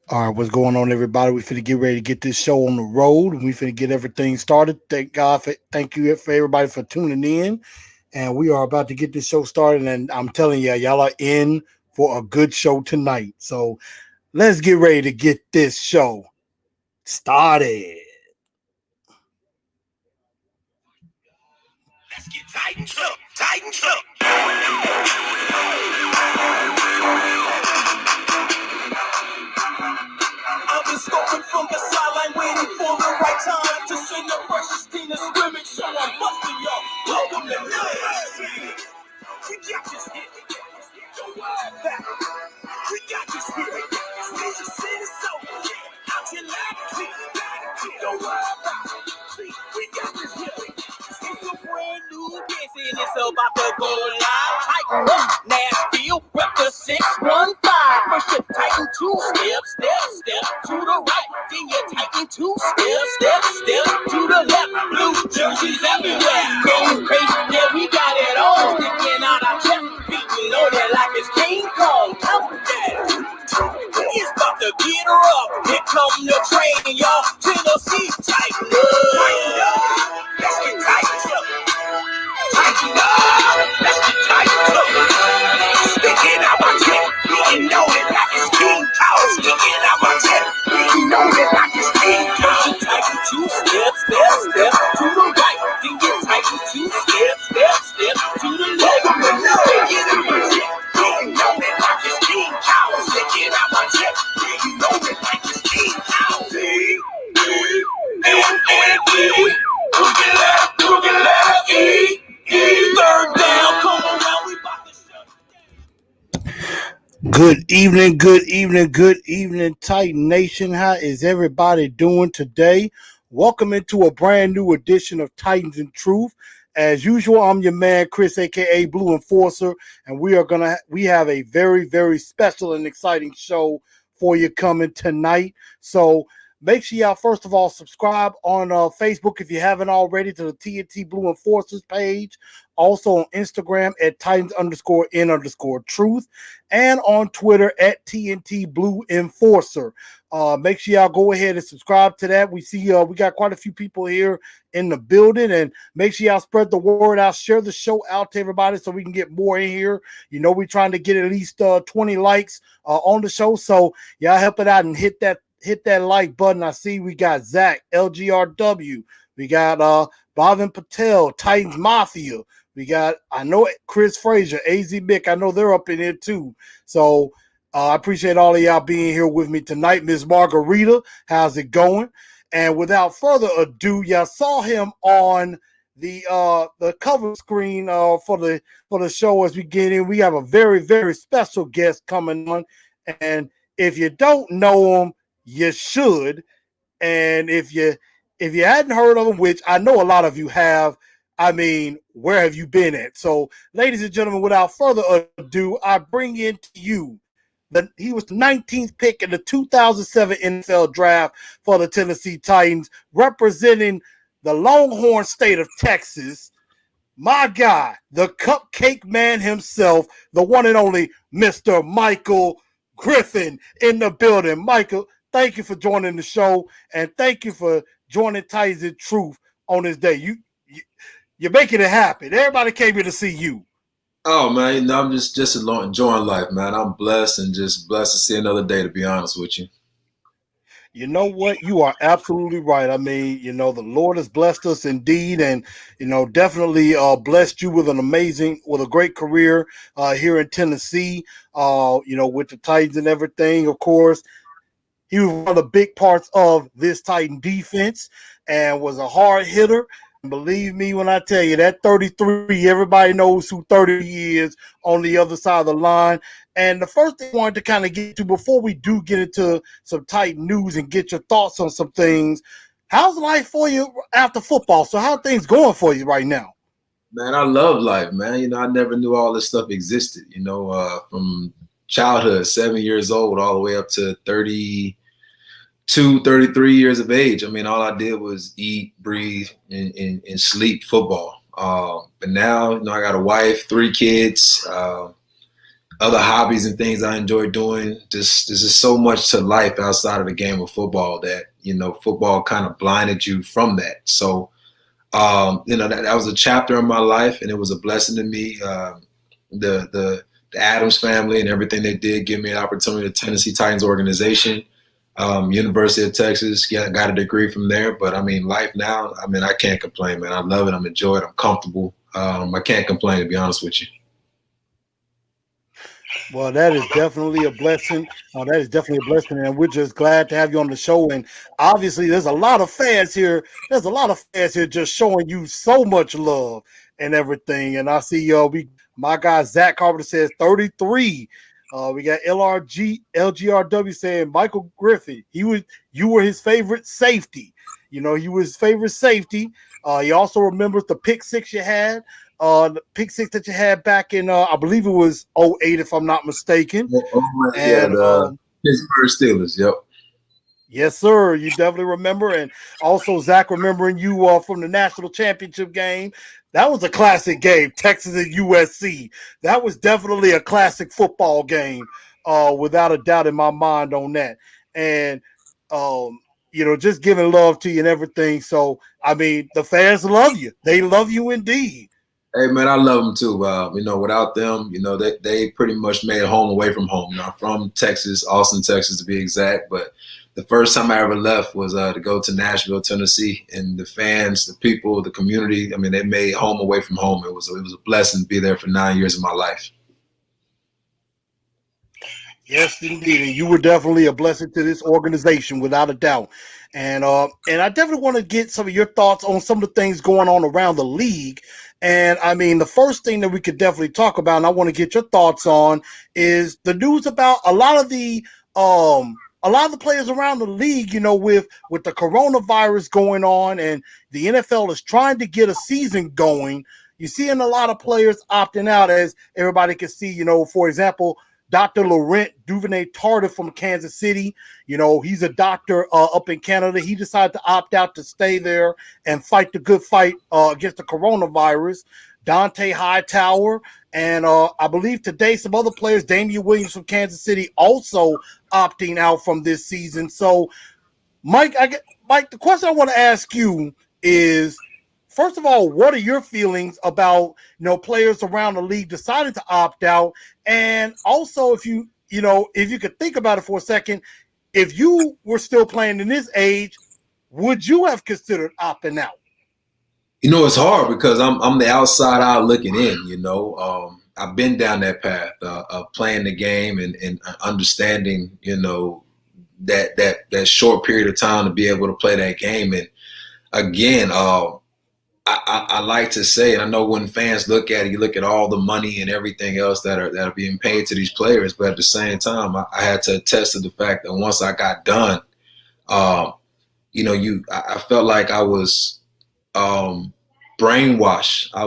All right, what's going on, everybody? We finna get ready to get this show on the road. We finna get everything started. Thank you for everybody for tuning in, and we are about to get this show started. And I'm telling you, y'all are in for a good show tonight. So let's get ready to get this show started. Let's get Titans up, Titans up. I've been scoping from the sideline, waiting for the right time to send the freshest team to scrimmage. So I'm busting y'all. Welcome to Nashville. We got this hit. Don't worry about it. We got this hit. Major City, so out your life. Don't worry about it. See, we got this hit. It's a brand new dance and it's about to go live. Tighten up, Nashville, rep the 615. First you tighten 2 steps, step to the right. Then you tighten 2 steps, step to the left. Blue jerseys everywhere, going crazy. Yeah, we got it all sticking out our chest. Beating on it like it's King Kong. Count that. It's about to get her up. Here come the train, y'all. Tennessee, tighten up. Let's get tightened up. Tighten up. Let's get tightened up. Sticking out my tip. You know it like it's King Kong. Sticking out my tip. You know it like it's King Kong. You tighten 2 steps to the right. Then you tighten 2 steps to the left. Sticking out my tip. You know it like it's King Kong. Sticking out my tip. You know it like it's King Kong. D-E-N-N-E. Looking left, E. Third down, come around, we about to shut it down. Good evening, Titan Nation. How is everybody doing today? Welcome into a brand new edition of Titans and Truth. As usual, I'm your man Chris, aka Blue Enforcer, and we have a very, very special and exciting show for you coming tonight. So make sure y'all first of all subscribe on Facebook if you haven't already to the TNT Blue Enforcers page. Also on Instagram at Titans_N_Truth and on Twitter at TNT Blue Enforcer. Make sure y'all go ahead and subscribe to that. We see we got quite a few people here in the building, and make sure y'all spread the word out, share the show out to everybody so we can get more in here. You know, we're trying to get at least 20 likes on the show, so y'all help it out and hit that like button. I see we got Zach, LGRW, we got Bhavin Patel, Titans Mafia, we got, I know, Chris Frazier, AZ Mick, I know they're up in here too. So I appreciate all of y'all being here with me tonight. Miss Margarita, how's it going? And without further ado, y'all saw him on the cover screen for the show as we get in. We have a very, very special guest coming on, and if you don't know him, you should. And if you hadn't heard of him, which I know a lot of you have, I mean, where have you been at? So, ladies and gentlemen, without further ado, I bring in to you he was the 19th pick in the 2007 NFL draft for the Tennessee Titans, representing the Longhorn state of Texas. My guy, the cupcake man himself, the one and only Mr. Michael Griffin in the building. Michael, thank you for joining the show, and thank you for joining Titans and Truth on this day. You're making it happen. Everybody came here to see you. Oh man, I'm just enjoying life, man. I'm blessed and just blessed to see another day, to be honest with you. You know what? You are absolutely right. I mean, you know, the Lord has blessed us indeed, and you know, definitely blessed you with a great career here in Tennessee. You know, with the Titans and everything. Of course, he was one of the big parts of this Titan defense and was a hard hitter. And believe me when I tell you that 33, everybody knows who 30 is on the other side of the line. And the first thing I wanted to kind of get to before we do get into some Titan news and get your thoughts on some things, how's life for you after football? So how are things going for you right now? Man, I love life, man. You know, I never knew all this stuff existed, you know, from childhood, 7 years old, all the way up to 33 years of age. I mean, all I did was eat, breathe, and sleep football. But now, you know, I got a wife, 3 kids. other hobbies and things I enjoy doing. Just there's just so much to life outside of the game of football that, you know, football kind of blinded you from that. So, you know, that was a chapter in my life, and it was a blessing to me. The Adams family and everything they did give me an opportunity. The Tennessee Titans organization, University of Texas, got a degree from there. But I mean, life now, I mean, I can't complain, man. I love it. I'm enjoying it. I'm comfortable. I can't complain, to be honest with you. Well, that is definitely a blessing. That is definitely a blessing, and we're just glad to have you on the show. And obviously, there's a lot of fans here. There's a lot of fans here just showing you so much love and everything. And I see my guy Zach Carpenter says 33. We got LGRW saying Michael Griffin. You were his favorite safety. You know, you were his favorite safety. He also remembers the pick six you had. The pick six that you had back in, I believe it was 2008, if I'm not mistaken. Pittsburgh Steelers, yep. Yes, sir. You definitely remember. And also, Zach, remembering you from the national championship game. That was a classic game, Texas and USC. That was definitely a classic football game, without a doubt in my mind on that. And, you know, just giving love to you and everything. So, I mean, the fans love you. They love you indeed. Hey, man, I love them too. You know, without them, you know, they pretty much made a home away from home. Now, from Texas, Austin, Texas to be exact. But the first time I ever left was to go to Nashville, Tennessee. And the fans, the people, the community, I mean, they made home away from home. It was a blessing to be there for 9 years of my life. Yes, indeed. And you were definitely a blessing to this organization, without a doubt. And I definitely want to get some of your thoughts on some of the things going on around the league. And I mean, the first thing that we could definitely talk about, and I want to get your thoughts on, is the news about a lot of the players around the league, you know, with the coronavirus going on, and the NFL is trying to get a season going. You're seeing a lot of players opting out, as everybody can see, you know, for example, Dr. Laurent Duvernay-Tardif from Kansas City. You know, he's a doctor up in Canada. He decided to opt out to stay there and fight the good fight against the coronavirus. Dante Hightower, and I believe today some other players, Damian Williams from Kansas City, also opting out from this season. So, Mike, the question I want to ask you is, first of all, what are your feelings about, you know, players around the league deciding to opt out? And also, if you could think about it for a second, if you were still playing in this age, would you have considered opting out? You know, it's hard because I'm the outside out looking in. You know, I've been down that path of playing the game and understanding, you know, that short period of time to be able to play that game. And again, I like to say, and I know when fans look at it, you look at all the money and everything else that are being paid to these players, but at the same time, I had to attest to the fact that once I got done, you know, I felt like I was brainwashed. I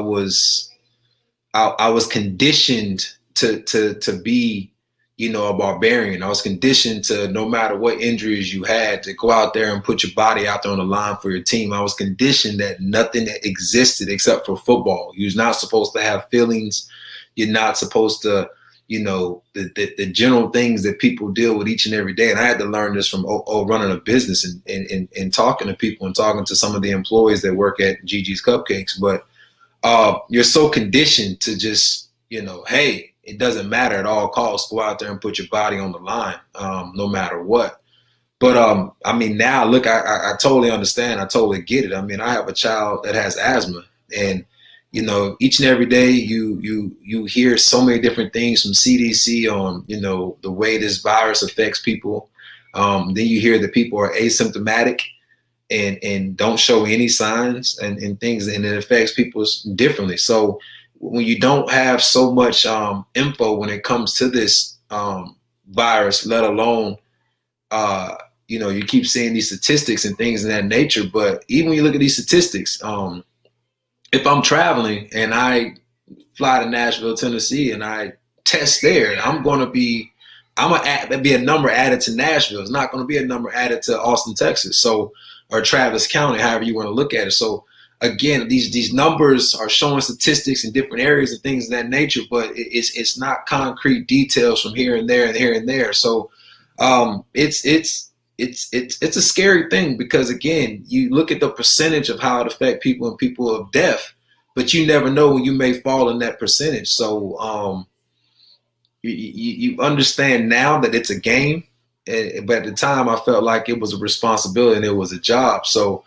was conditioned to be, you know, a barbarian. I was conditioned to, no matter what injuries you had, to go out there and put your body out there on the line for your team. I was conditioned that nothing existed except for football. You're not supposed to have feelings. You're not supposed to, you know, the general things that people deal with each and every day. And I had to learn this from running a business and talking to people and talking to some of the employees that work at Gigi's Cupcakes. But you're so conditioned to just, you know, hey, it doesn't matter at all costs. Go out there and put your body on the line, no matter what. But I mean, now look, I totally understand. I totally get it. I mean, I have a child that has asthma, and you know, each and every day you hear so many different things from CDC on, you know, the way this virus affects people. Then you hear that people are asymptomatic and don't show any signs and things, and it affects people differently. So when you don't have so much info when it comes to this virus, let alone, you know, you keep seeing these statistics and things of that nature. But even when you look at these statistics, if I'm traveling and I fly to Nashville, Tennessee, and I test there, I'm going to be a number added to Nashville. It's not going to be a number added to Austin, Texas, or Travis County, however you want to look at it. So again, these numbers are showing statistics in different areas and things of that nature, but it's not concrete details from here and there and here and there. So it's a scary thing, because again, you look at the percentage of how it affects people and people of deaf, but you never know when you may fall in that percentage. So you understand now that it's a game, but at the time I felt like it was a responsibility and it was a job. So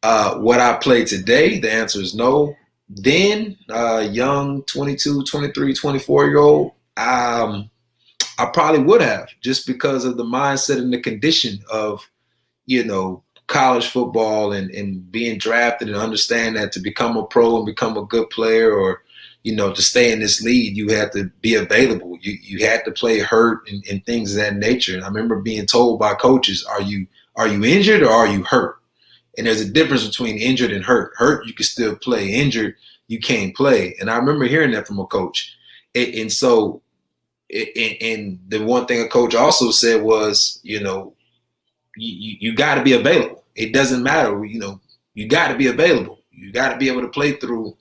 would I play today? The answer is no. Then young 22, 23, 24-year-old, I probably would have, just because of the mindset and the condition of, college football and being drafted, and understand that to become a pro and become a good player, or, to stay in this league, you had to be available. You had to play hurt and things of that nature. And I remember being told by coaches, are you injured or are you hurt? And there's a difference between injured and hurt. Hurt, you can still play. Injured, you can't play. And I remember hearing that from a coach. And so the one thing a coach also said was, you got to be available. It doesn't matter, you got to be available. You got to be able to play through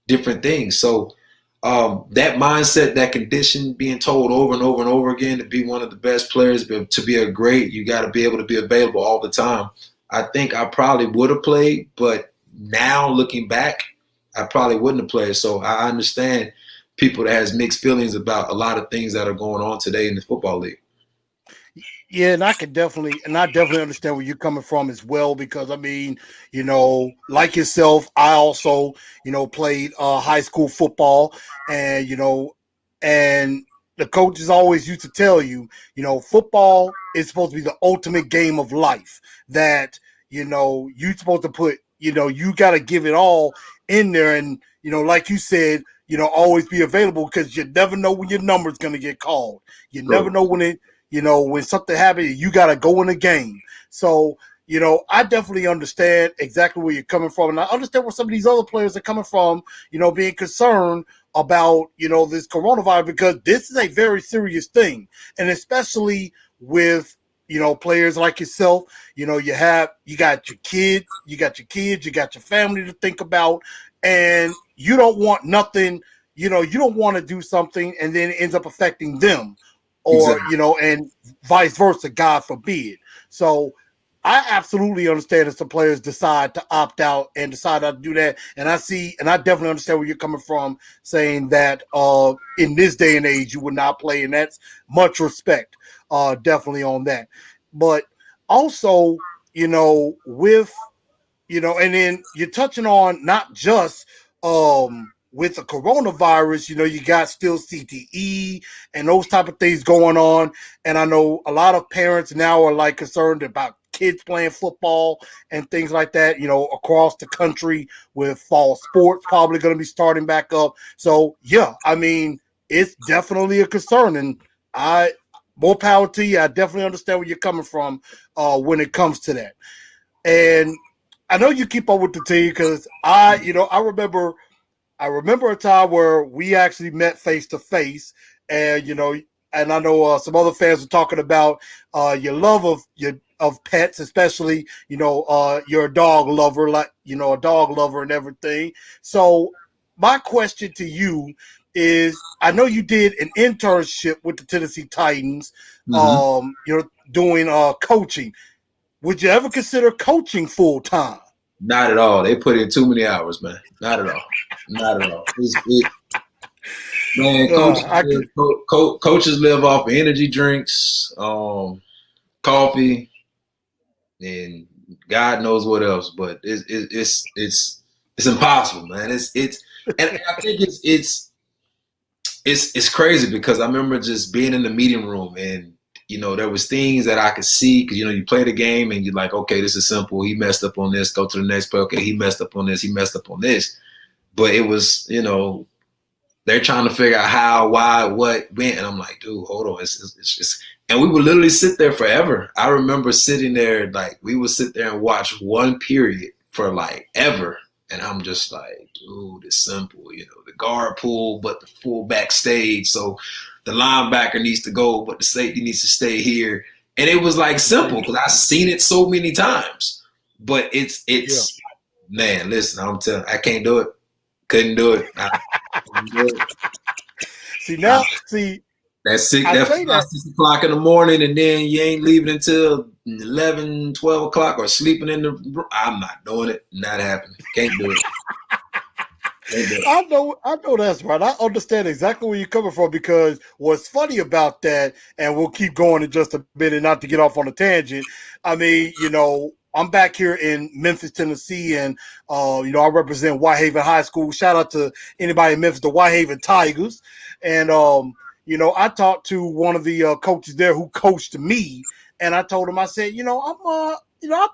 different things. So that mindset, that condition, being told over and over and over again to be one of the best players, to be a great, you got to be able to be available all the time. I think I probably would have played, but now looking back, I probably wouldn't have played. So I understand people that has mixed feelings about a lot of things that are going on today in the football league. Yeah, and I definitely understand where you're coming from as well, because I mean, like yourself, I also, played high school football, and and the coaches always used to tell you, football is supposed to be the ultimate game of life, that, you're supposed to put, you got to give it all in there, and, like you said, always be available, because you never know when your number's going to get called. You never know when when something happens, you got to go in the game. So, I definitely understand exactly where you're coming from. And I understand where some of these other players are coming from, being concerned about, this coronavirus, because this is a very serious thing. And especially with, players like yourself, you got your kids, you got your family to think about, and you don't want nothing, you don't want to do something and then it ends up affecting them. Or, Exactly. And vice versa, God forbid. So I absolutely understand if some players decide to opt out and decide not to do that. And I definitely understand where you're coming from, saying that in this day and age, you would not play. And that's much respect, definitely on that. But also, with, and then you're touching on not just with the coronavirus, you got still CTE and those type of things going on. And I know a lot of parents now are like concerned about kids playing football and things like that, across the country, with fall sports probably going to be starting back up. So yeah, I mean, it's definitely a concern, and more power to you. I definitely understand where you're coming from when it comes to that. And I know you keep up with the team, because I remember a time where we actually met face to face, and and I know some other fans were talking about your love of pets, especially you're a dog lover, like a dog lover and everything. So my question to you is, I know you did an internship with the Tennessee Titans, doing coaching. Would you ever consider coaching full time? Not at all. They put in too many hours, man. Not at all. Not at all. Man, coaches live off of energy drinks, coffee, and God knows what else. But it's impossible, man. And I think it's crazy, because I remember just being in the meeting room, and there was things that I could see, because you play the game and you're like, okay, this is simple. He messed up on this. Go to the next play. Okay, he messed up on this. He messed up on this. But it was, they're trying to figure out how, why, what, when, and I'm like, dude, hold on. It's just, and we would literally sit there forever. I remember sitting there, like, we would sit there and watch one period for like ever. And I'm just like, dude, it's simple. The guard pull, but the fullback stayed. So the linebacker needs to go, but the safety needs to stay here. And it was like simple, because I've seen it so many times. But it's Man, listen, I'm telling, I can't do it. Couldn't do it. Couldn't do it. That's six. I That's say that 6 o'clock in the morning, and then you ain't leaving until 11, 12 o'clock, or sleeping in the. I'm not doing it. Not happening. Can't do it. I know that's right. I understand exactly where you're coming from, because what's funny about that, and we'll keep going in just a minute, not to get off on a tangent. I mean, I'm back here in Memphis, Tennessee, and I represent Whitehaven High School. Shout out to anybody in Memphis, the Whitehaven Tigers, and I talked to one of the coaches there who coached me, and I told him, I said, I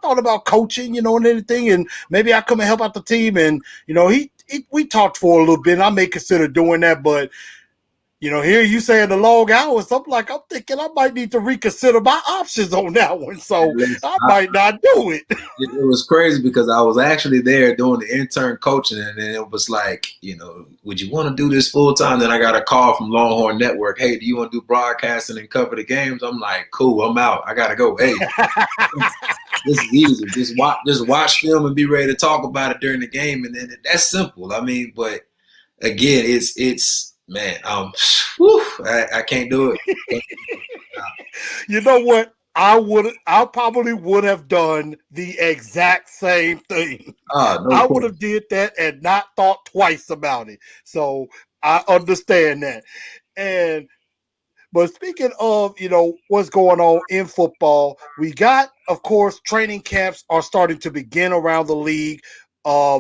thought about coaching, and anything, and maybe I come and help out the team, and we talked for a little bit, and I may consider doing that, but here you saying the long hours, I'm thinking I might need to reconsider my options on that one, so I might not do it. It was crazy because I was actually there doing the intern coaching, and then it was like, would you want to do this full time? Then I got a call from Longhorn Network. Hey, do you want to do broadcasting and cover the games? I'm like, cool, I'm out. I gotta go. Hey, this is easy. Just watch film and be ready to talk about it during the game, and then that's simple. I mean, but again, it's man, I can't do it. You know what? I probably would have done the exact same thing. I would have did that and not thought twice about it. So I understand that. But speaking of, what's going on in football, we got, of course, training camps are starting to begin around the league.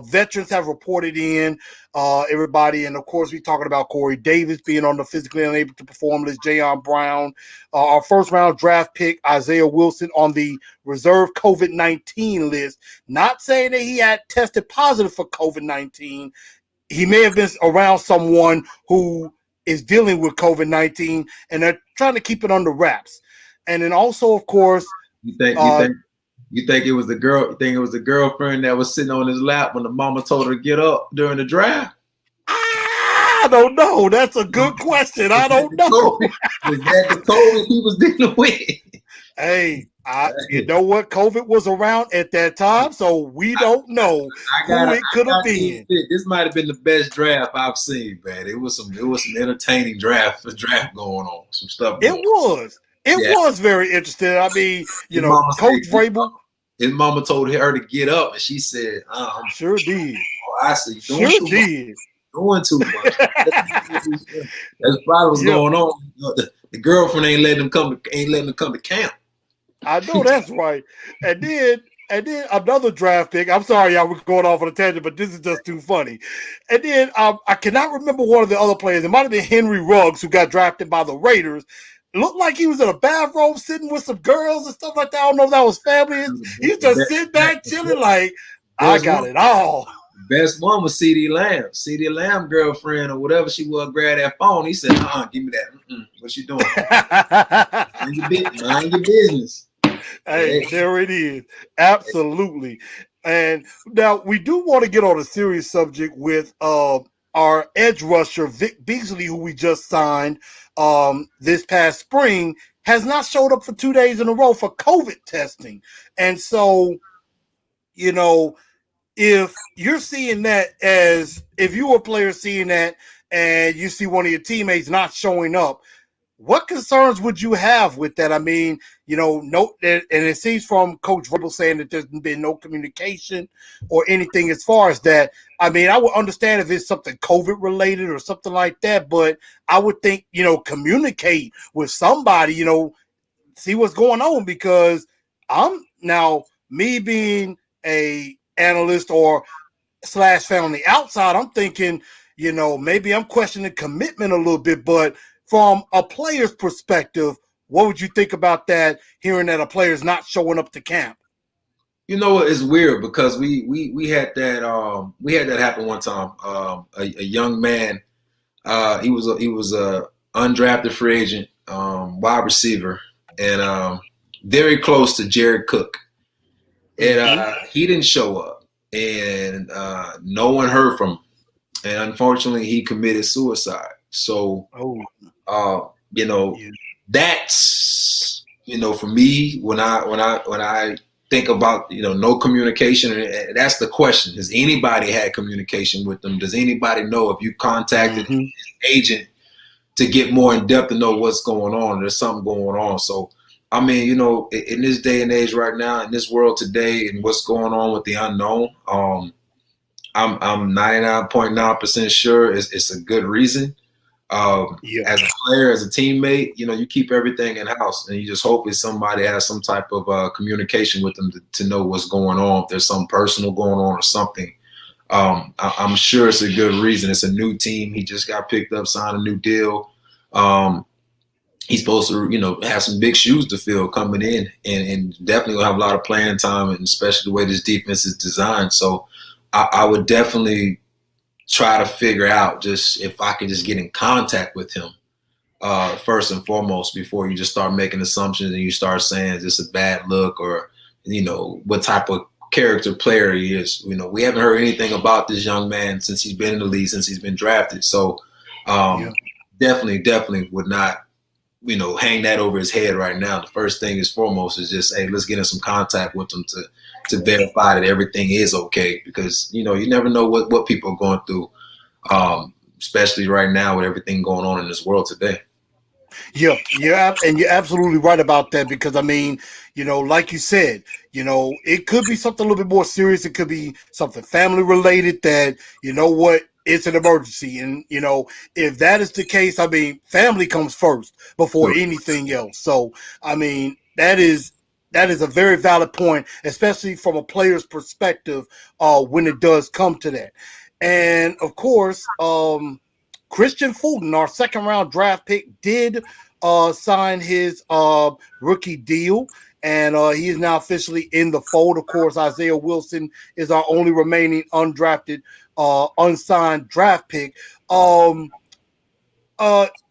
Veterans have reported in, everybody, and of course we're talking about Corey Davis being on the physically unable to perform list, Jayon Brown, our first round draft pick Isaiah Wilson on the reserve COVID-19 list. Not saying that he had tested positive for COVID-19. He may have been around someone who is dealing with COVID-19, and they're trying to keep it under wraps. And then also, of course, you think it was the girl? You think it was the girlfriend that was sitting on his lap when the mama told her to get up during the draft? I don't know. That's a good question. I don't know. Was that the COVID he was dealing with? Hey, you know what? COVID was around at that time, so we don't know who it could have been. This might have been the best draft I've seen, man. It was some entertaining draft going on. Some stuff. It was. It was very interesting. I mean, Coach Vrabel. His mama told her to get up, and she said, sure did. I see. Sure did. Doing too much. That's probably what's going on. The girlfriend ain't letting them come to camp. I know that's right. And then another draft pick. I'm sorry, y'all, we're going off on a tangent, but this is just too funny. And then I cannot remember one of the other players. It might have been Henry Ruggs, who got drafted by the Raiders. It looked like he was in a bathrobe sitting with some girls and stuff like that. I don't know if that was family. He was just sitting back chilling like, I got it all. Best one was CD Lamb. CD Lamb girlfriend or whatever she was grabbed that phone. He said, give me that. What you doing? Mind your business. Hey, there it is. Absolutely. And now we do want to get on a serious subject with our edge rusher, Vic Beasley, who we just signed this past spring, has not showed up for 2 days in a row for COVID testing. And so, if you're seeing that, as if you were a player seeing that and you see one of your teammates not showing up, what concerns would you have with that? I mean, and it seems from Coach Vrabel saying that there's been no communication or anything as far as that. I mean, I would understand if it's something COVID related or something like that, but I would think, communicate with somebody, see what's going on, because me being a analyst or / fan on the outside, I'm thinking, maybe I'm questioning commitment a little bit, but from a player's perspective, what would you think about that, hearing that a player's not showing up to camp? It's weird because we had that happen one time. A young man, he was a undrafted free agent, wide receiver, and very close to Jared Cook. And he didn't show up, and no one heard from him. And unfortunately, he committed suicide. So, that's, for me, when I think about, no communication. And that's the question. Has anybody had communication with them? Does anybody know if you contacted his agent to get more in depth to know what's going on? There's something going on. So, I mean, in this day and age right now, in this world today, and what's going on with the unknown, I'm 99.9% sure it's a good reason. As a player, as a teammate, you keep everything in house, and you just hope that somebody has some type of communication with them to know what's going on. If there's something personal going on or something, I'm sure it's a good reason. It's a new team. He just got picked up, signed a new deal. He's supposed to, have some big shoes to fill coming in, and definitely will have a lot of playing time, and especially the way this defense is designed. So I would definitely try to figure out just if I can just get in contact with him first and foremost before you just start making assumptions and you start saying is this a bad look or, what type of character player he is. We haven't heard anything about this young man since he's been in the league, since he's been drafted. So definitely would not, hang that over his head right now. The first thing is foremost is just, hey, let's get in some contact with him to verify that everything is okay, because, you never know what people are going through, especially right now with everything going on in this world today. Yeah, and you're absolutely right about that, because I mean, like you said, it could be something a little bit more serious. It could be something family related that, it's an emergency. And, if that is the case, I mean, family comes first before anything else. So, I mean, that is a very valid point, especially from a player's perspective when it does come to that. And, of course, Christian Fulton, our second-round draft pick, did sign his rookie deal, and he is now officially in the fold. Of course, Isaiah Wilson is our only remaining undrafted, unsigned draft pick.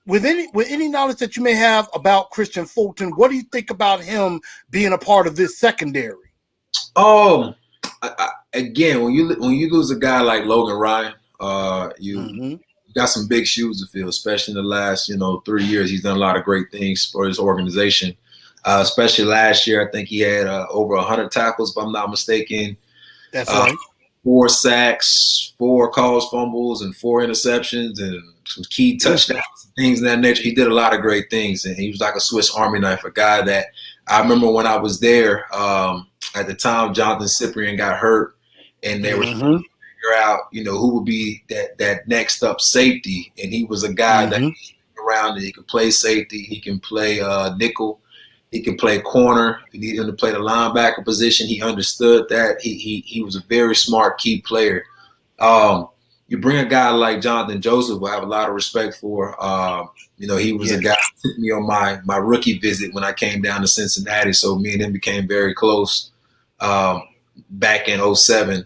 With any knowledge that you may have about Christian Fulton, what do you think about him being a part of this secondary? Again, when you lose a guy like Logan Ryan, you got some big shoes to fill, especially in the last 3 years. He's done a lot of great things for his organization, especially last year. I think he had over 100 tackles, if I'm not mistaken. That's right. 4 sacks, 4 caused fumbles, and 4 interceptions, and some key touchdowns, things of that nature. He did a lot of great things, and he was like a Swiss Army knife, a guy that I remember when I was there at the time. Jonathan Cyprian got hurt, and they were trying to figure out, who would be that next up safety, and he was a guy that around. He could play safety, he can play nickel. He can play corner. If you need him to play the linebacker position, he understood that. He was a very smart key player. You bring a guy like Jonathan Joseph, who I have a lot of respect for. He was a guy who took me on my rookie visit when I came down to Cincinnati. So me and him became very close back in 2007.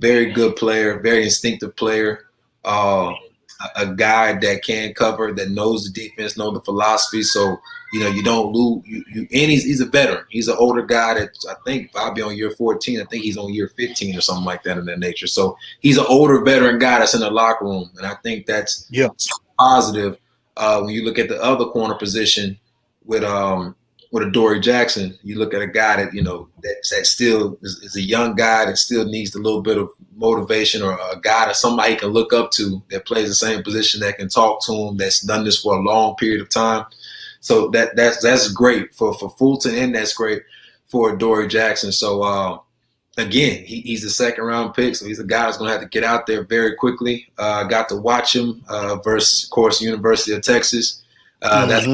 Very good player, very instinctive player. A guy that can cover, that knows the defense, knows the philosophy. So, you don't lose. And he's a veteran. He's an older guy that I think I'll be on year 14. I think he's on year 15 or something like that in that nature. So he's an older veteran guy that's in the locker room. And I think that's positive. When you look at the other corner position with a Dory Jackson, you look at a guy that, that still is a young guy that still needs a little bit of motivation, or a guy that somebody can look up to that plays the same position, that can talk to him, that's done this for a long period of time. So that's great for Fulton, and that's great for Dory Jackson. So, again, he's a second-round pick, so he's a guy that's going to have to get out there very quickly. Got to watch him versus, of course, University of Texas. That's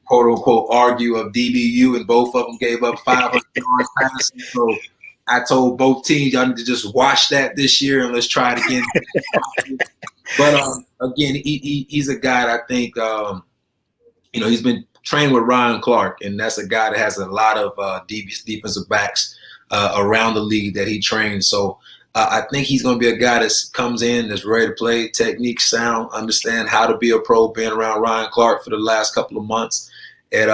quote-unquote argue of DBU, and both of them gave up 500 yards passing. So I told both teams, y'all need to just watch that this year and let's try it again. But, again, he's a guy that I think he's been trained with Ryan Clark, and that's a guy that has a lot of defensive backs around the league that he trains. So I think he's going to be a guy that comes in, that's ready to play, technique sound, understand how to be a pro, being around Ryan Clark for the last couple of months. And,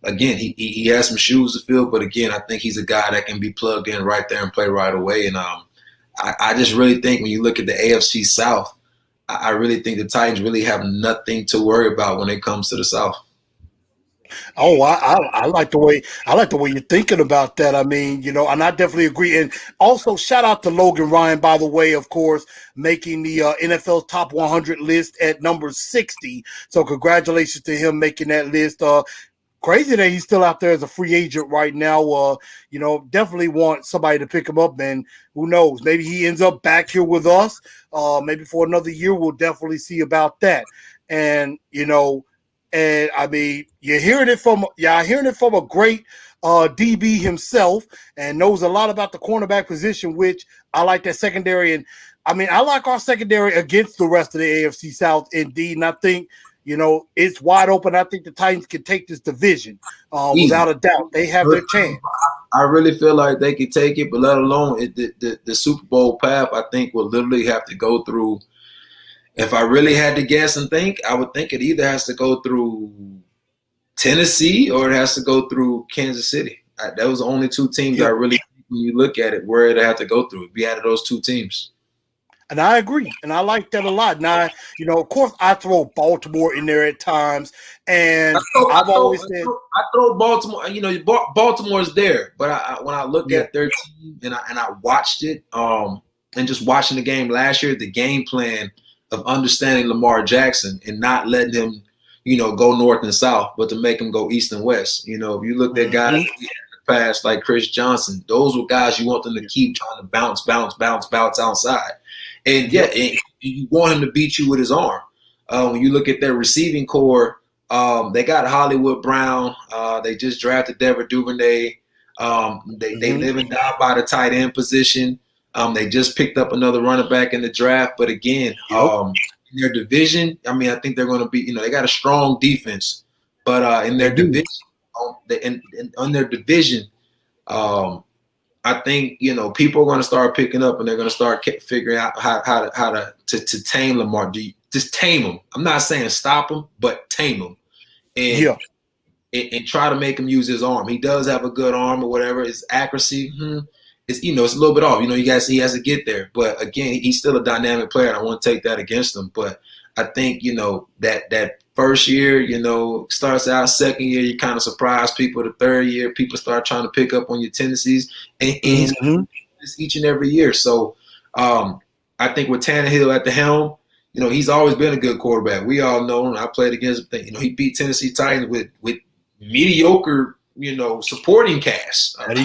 again, he has some shoes to fill, but, again, I think he's a guy that can be plugged in right there and play right away. And I just really think when you look at the AFC South, I really think the Titans really have nothing to worry about when it comes to the South. Oh, I like the way you're thinking about that. I mean, and I definitely agree. And also, shout out to Logan Ryan, by the way, of course, making the NFL Top 100 list at number 60. So congratulations to him making that list. Crazy that he's still out there as a free agent right now. Definitely want somebody to pick him up, and who knows? Maybe he ends up back here with us. Maybe for another year, we'll definitely see about that. And and I mean, you're hearing it from a great DB himself, and knows a lot about the cornerback position, which I like that secondary. And I mean, I like our secondary against the rest of the AFC South indeed. And I think, it's wide open. I think the Titans can take this division without a doubt. They have their chance. I really feel like they could take it, but let alone the Super Bowl path, I think will literally have to go through. If I really had to guess and think, I would think it either has to go through Tennessee or it has to go through Kansas City. That was the only two teams I really, when you look at it, where it'd have to go through. It'd be out of those two teams. And I agree, and I like that a lot. Now, of course, I throw Baltimore in there at times, and I've always said I throw Baltimore. Baltimore's there, but when I look at their team and I watched it, and just watching the game last year, the game plan of understanding Lamar Jackson and not letting him, go north and south, but to make him go east and west. If you looked at guys in the past like Chris Johnson, those were guys you want them to keep trying to bounce outside. And and you want him to beat you with his arm. When you look at their receiving core, they got Hollywood Brown. They just drafted Dever Duvernay. They live and die by the tight end position. They just picked up another running back in the draft. But again, in their division, I mean, I think they're going to be, they got a strong defense. But in their division, on their division, I think, people are going to start picking up and they're going to start figuring out how to tame Lamar. Just tame him. I'm not saying stop him, but tame him. And try to make him use his arm. He does have a good arm or whatever. His accuracy, it's a little bit off. You guys, he has to get there. But again, he's still a dynamic player. And I want to take that against him. But I think, that first year, starts out. Second year, you kind of surprise people. The third year, people start trying to pick up on your tendencies. And it's each and every year. So I think with Tannehill at the helm, he's always been a good quarterback. We all know him. I played against him. He beat Tennessee Titans with mediocre, supporting cast. That he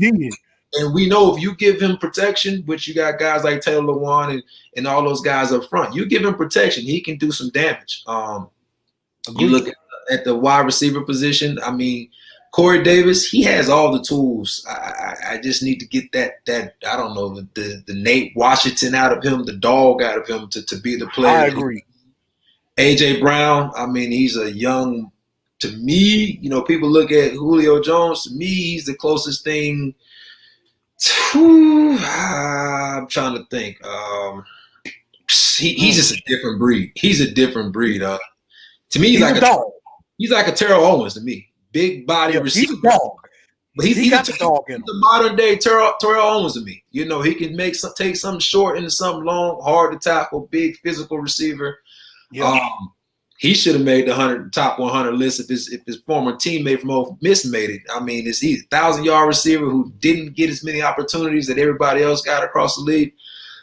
did. And we know if you give him protection, which you got guys like Taylor Lewan and all those guys up front, you give him protection, he can do some damage. You look at the wide receiver position. I mean, Corey Davis, he has all the tools. I just need to get that I don't know, the Nate Washington out of him, the dog out of him to be the player. I agree. A.J. Brown, I mean, he's a young, to me, people look at Julio Jones. To me, he's the closest thing. I'm trying to think. He's just a different breed. He's a different breed. To me, he's like a dog. He's like a Terrell Owens to me. Big body receiver. He's a dog. But he's got the dog in him. The modern day Terrell Owens to me. He can take something short into something long, hard to tackle, big physical receiver. Yeah. He should have made the top 100 list if his former teammate from Ole Miss made it. I mean, he's a 1,000-yard receiver who didn't get as many opportunities that everybody else got across the league.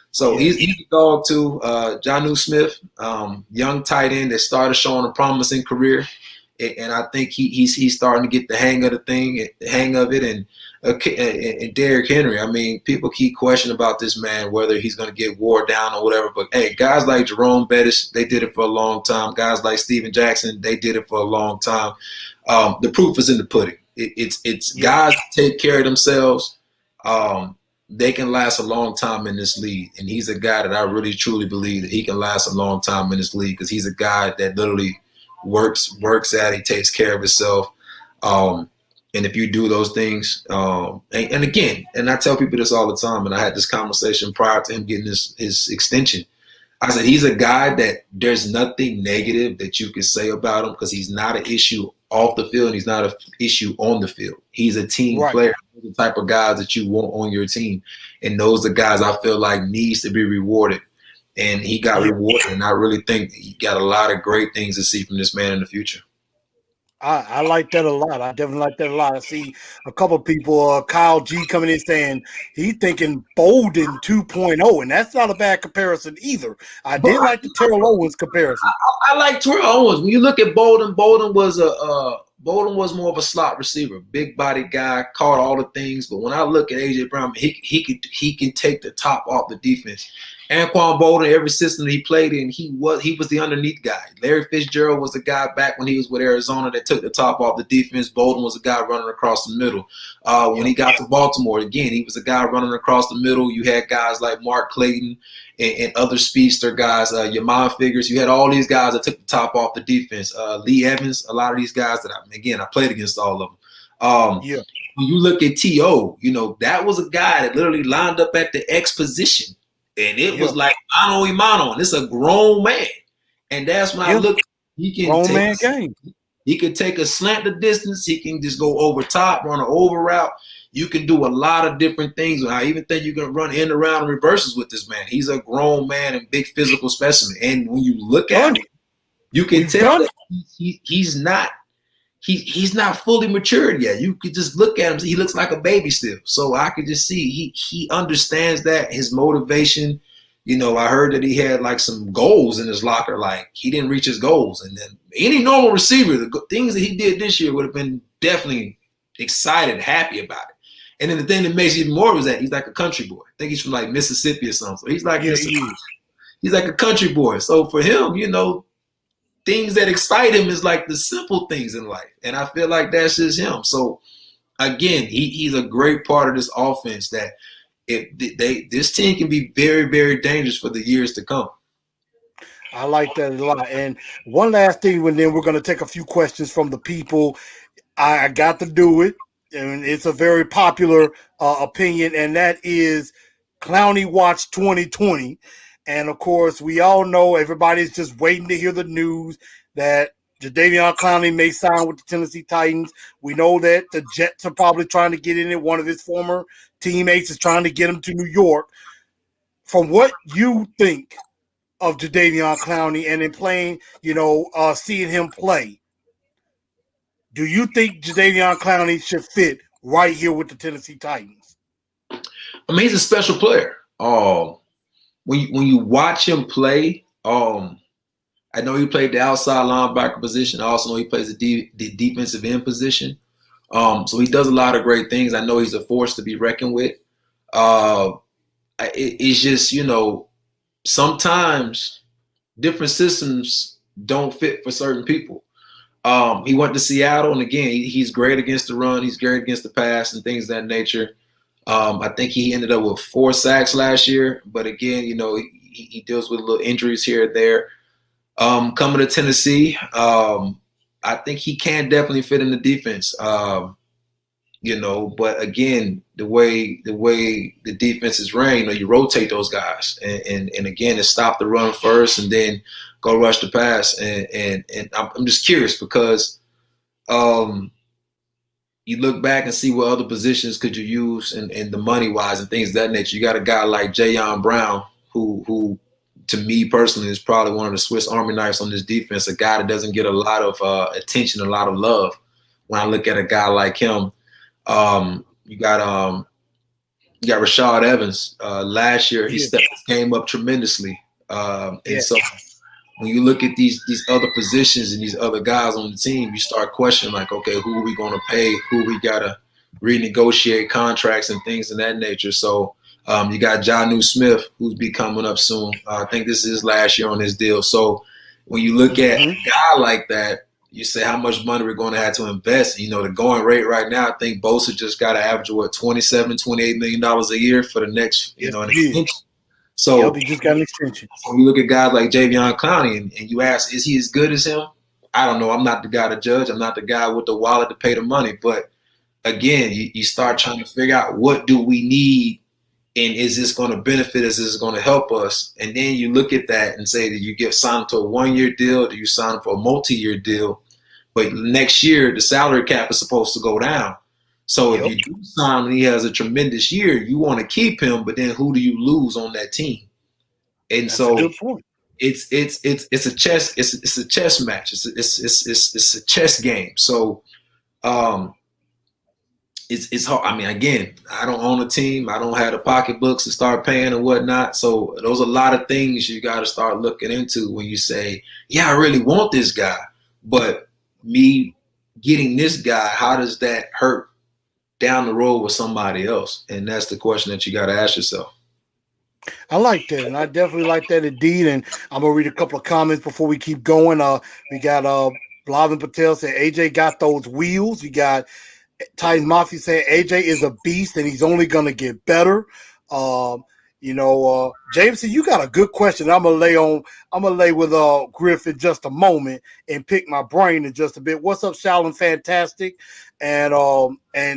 So he's a dog too. Jonnu Smith, young tight end that started showing a promising career, and I think he's starting to get the hang of it. And Derrick Henry. I mean, people keep questioning about this man, whether he's going to get wore down or whatever. But, hey, guys like Jerome Bettis, they did it for a long time. Guys like Steven Jackson, they did it for a long time. The proof is in the pudding. It's guys take care of themselves. They can last a long time in this league. And he's a guy that I really, truly believe that he can last a long time in this league because he's a guy that literally works at it, takes care of himself. And if you do those things, and again, and I tell people this all the time, and I had this conversation prior to him getting his extension. I said, he's a guy that there's nothing negative that you can say about him because he's not an issue off the field and he's not an issue on the field. He's a team player, the type of guys that you want on your team. And those are guys I feel like needs to be rewarded. And he got rewarded, and I really think he got a lot of great things to see from this man in the future. I like that a lot. I definitely like that a lot. I see a couple people, Kyle G coming in saying he's thinking Boldin 2.0, and that's not a bad comparison either. I But did like the Terrell Owens comparison. I like Terrell Owens. When you look at Boldin, Boldin was more of a slot receiver, big body guy, caught all the things. But when I look at AJ Brown, he can take the top off the defense. Anquan Boldin, every system that he played in, he was the underneath guy. Larry Fitzgerald was the guy back when he was with Arizona that took the top off the defense. Boldin was the guy running across the middle. When he got to Baltimore, again, he was the guy running across the middle. You had guys like Mark Clayton and other speedster guys, your mom figures. You had all these guys that took the top off the defense. Lee Evans, a lot of these guys that I played against all of them. When you look at T.O., that was a guy that literally lined up at the X position. And it was like mano y mano, and it's a grown man. And that's when I look, he can take a slant the distance. He can just go over top, run an over route. You can do a lot of different things. I even think you can run in, around, and reverses with this man. He's a grown man and big physical specimen. And when you look at him, you can tell that he's not fully matured yet. You could just look at him. He looks like a baby still. So I could just see he understands that, his motivation. I heard that he had like some goals in his locker. Like he didn't reach his goals. And then any normal receiver, the things that he did this year would have been definitely excited, happy about it. And then the thing that makes it even more was that he's like a country boy. I think he's from like Mississippi or something. So he's like he's like a country boy. So for him, things that excite him is like the simple things in life. And I feel like that's just him. So again, he's a great part of this offense that this team can be very, very dangerous for the years to come. I like that a lot. And one last thing, and then we're going to take a few questions from the people. I got to do it, and it's a very popular opinion, and that is Clowney Watch 2020. And, of course, we all know everybody's just waiting to hear the news that Jadeveon Clowney may sign with the Tennessee Titans. We know that the Jets are probably trying to get in it. One of his former teammates is trying to get him to New York. From what you think of Jadeveon Clowney and in playing, seeing him play, do you think Jadeveon Clowney should fit right here with the Tennessee Titans? I mean, he's a special player. When you watch him play, I know he played the outside linebacker position. I also know he plays the defensive end position. So he does a lot of great things. I know he's a force to be reckoned with. It's just, sometimes different systems don't fit for certain people. He went to Seattle, and again, he's great against the run. He's great against the pass and things of that nature. I think he ended up with 4 sacks last year. But again, he deals with little injuries here and there. Coming to Tennessee, I think he can definitely fit in the defense. But again, the way the defense is ran, you rotate those guys, and again, it's stop the run first, and then go rush the pass. And I'm just curious because you look back and see what other positions could you use and the money wise and things of that nature. You got a guy like Jayon Brown who to me personally is probably one of the Swiss Army knives on this defense, a guy that doesn't get a lot of attention, a lot of love. When I look at a guy like him, you got Rashad Evans. Last year he stepped his game up tremendously. So when you look at these other positions and these other guys on the team, you start questioning like, okay, who are we going to pay? Who we got to renegotiate contracts and things of that nature. So you got Jonnu Smith, who's be coming up soon. I think this is his last year on his deal. So when you look at a guy like that, you say how much money we're going to have to invest. The going rate right now, I think Bosa just got to average $27-28 million a year for the next, an extension. So he just got an extension. So you look at guys like Jadeveon Clowney and you ask, is he as good as him? I don't know. I'm not the guy to judge. I'm not the guy with the wallet to pay the money. But again, you start trying to figure out what do we need, and is this going to benefit us? Is this going to help us? And then you look at that and say that you get signed to a 1-year deal, do you sign for a multi-year deal? But next year, the salary cap is supposed to go down. So if you do sign and he has a tremendous year, you want to keep him, but then who do you lose on that team? And that's a good point. it's a chess match. It's a chess game. So it's hard. I mean, again, I don't own a team. I don't have the pocketbooks to start paying and whatnot. So those are a lot of things you got to start looking into when you say, yeah, I really want this guy, but me getting this guy, how does that hurt down the road with somebody else? And that's the question that you got to ask yourself. I like that, and I definitely like that indeed. And I'm gonna read a couple of comments before we keep going. We got Blavin Patel saying AJ got those wheels. We got Titans Mafia saying AJ is a beast and he's only gonna get better. Jameson, you got a good question. I'm gonna lay with Griffin just a moment and pick my brain in just a bit. What's up, Shaolin Fantastic? And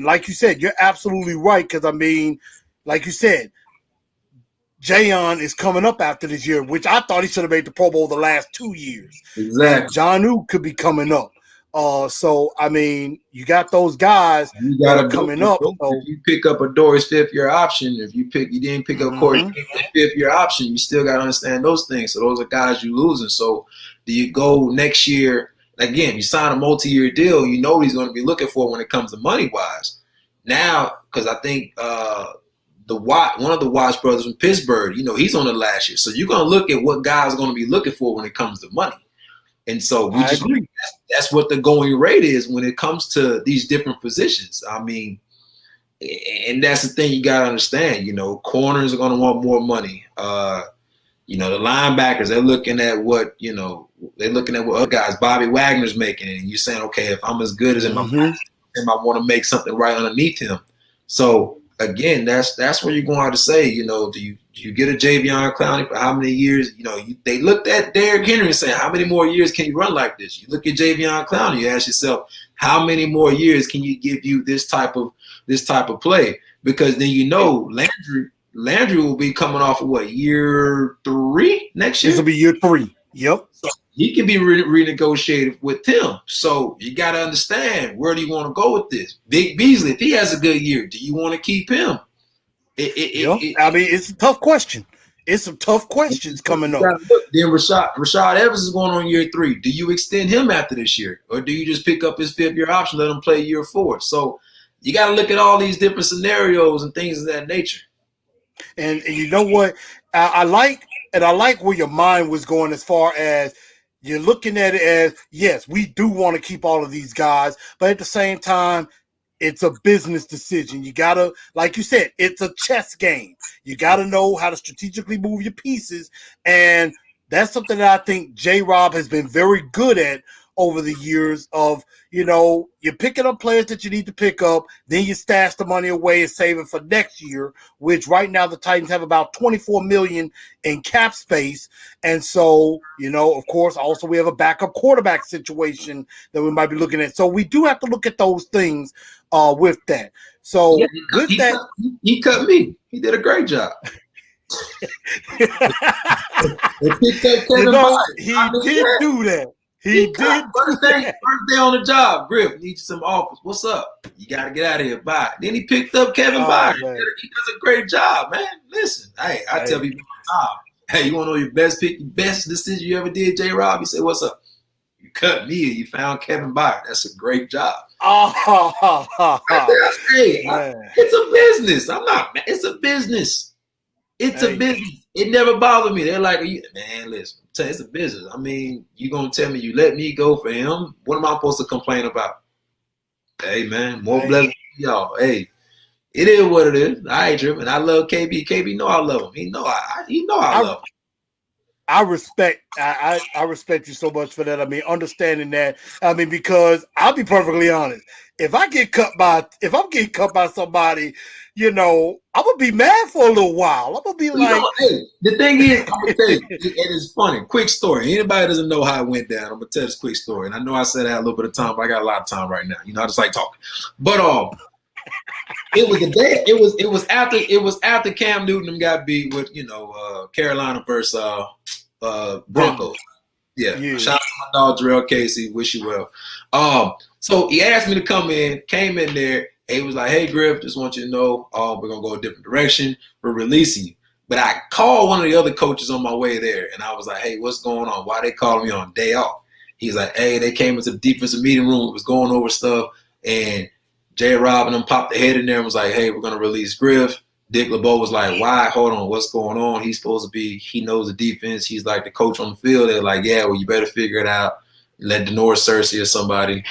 like you said, you're absolutely right, because I mean, like you said, Jayon is coming up after this year, which I thought he should have made the Pro Bowl the last 2 years. Exactly. Janu could be coming up. So I mean, you got those guys that are coming up. So. If you pick up a Doris fifth-year option, you didn't pick up Corey fifth-year option, you still got to understand those things. So those are guys you're losing. So do you go next year? Again, you sign a multi-year deal, you know what he's going to be looking for when it comes to money-wise. Now, because I think one of the Watch brothers from Pittsburgh, he's on the last year. So you're going to look at what guys are going to be looking for when it comes to money. And so that's what the going rate is when it comes to these different positions. I mean, and that's the thing you got to understand. Corners are going to want more money. The linebackers, they're looking at what other guys, Bobby Wagner's making. And you're saying, okay, if I'm as good as him, I want to make something right underneath him. So, again, that's where you're going to have to say, do you get a Javion Clowney for how many years? They looked at Derrick Henry and saying, how many more years can you run like this? You look at Javion Clowney, you ask yourself, how many more years can you give you this type of play? Because then Landry will be coming off of what, year 3 next year? This will be year 3. Yep. So he can be renegotiated with Tim. So you got to understand, where do you want to go with this? Big Beasley, if he has a good year, do you want to keep him? I mean, it's a tough question. It's some tough questions coming up. Then Rashad Evans is going on year 3. Do you extend him after this year? Or do you just pick up his 5th-year option, let him play year 4? So you got to look at all these different scenarios and things of that nature. And you know what? I like where your mind was going, as far as you're looking at it as, yes, we do want to keep all of these guys, but at the same time, it's a business decision. You got to, like you said, it's a chess game. You got to know how to strategically move your pieces. And that's something that I think J-Rob has been very good at over the years of, you're picking up players that you need to pick up, then you stash the money away and save it for next year, which right now the Titans have about $24 million in cap space. And so, of course, also we have a backup quarterback situation that we might be looking at. So we do have to look at those things with that. So he cut me. He did a great job. He did do that. He did. First day on the job, Griff, need you some offers. What's up? You got to get out of here. Bye. Then he picked up Kevin Byard. He does a great job, man. Listen, I tell people all the time, hey, you want to know your best pick, your best decision you ever did, J-Rob? You say, what's up? You cut me and you found Kevin Byard. That's a great job. It's a business. It's a business. It's a business. It never bothered me. They're like, man, listen, it's a business. I mean, you going to tell me you let me go for him? What am I supposed to complain about? Hey, man, more blessings to y'all. Hey, it is what it is. I ain't tripping. I love KB. KB know I love him. He know I love him. I respect you so much for that. I mean, understanding that. I mean, because I'll be perfectly honest. If I'm getting cut by somebody, I'm gonna be mad for a little while. I'm gonna be like, hey, the thing is, I'm gonna tell you, and it's funny. Quick story. Anybody doesn't know how it went down, I'm gonna tell this quick story. And I know I said I had a little bit of time, but I got a lot of time right now. I just like talking. But it was a day. It was after Cam Newton got beat with Carolina versus Broncos. Yeah. Shout out to my dog Jarrell Casey. Wish you well. So he asked me to come in. Came in there. He was like, "Hey Griff, just want you to know, we're gonna go a different direction. We're releasing you." But I called one of the other coaches on my way there, and I was like, hey, what's going on? Why they calling me on day off? He's like, hey, they came into the defensive meeting room. It was going over stuff, and J-Rob and them popped their head in there and was like, hey, we're going to release Griff. Dick LeBeau was like, why? Hold on, what's going on? He's supposed to be, he knows the defense. He's like the coach on the field. They're like, yeah, well, you better figure it out. Let Denora Cersei or somebody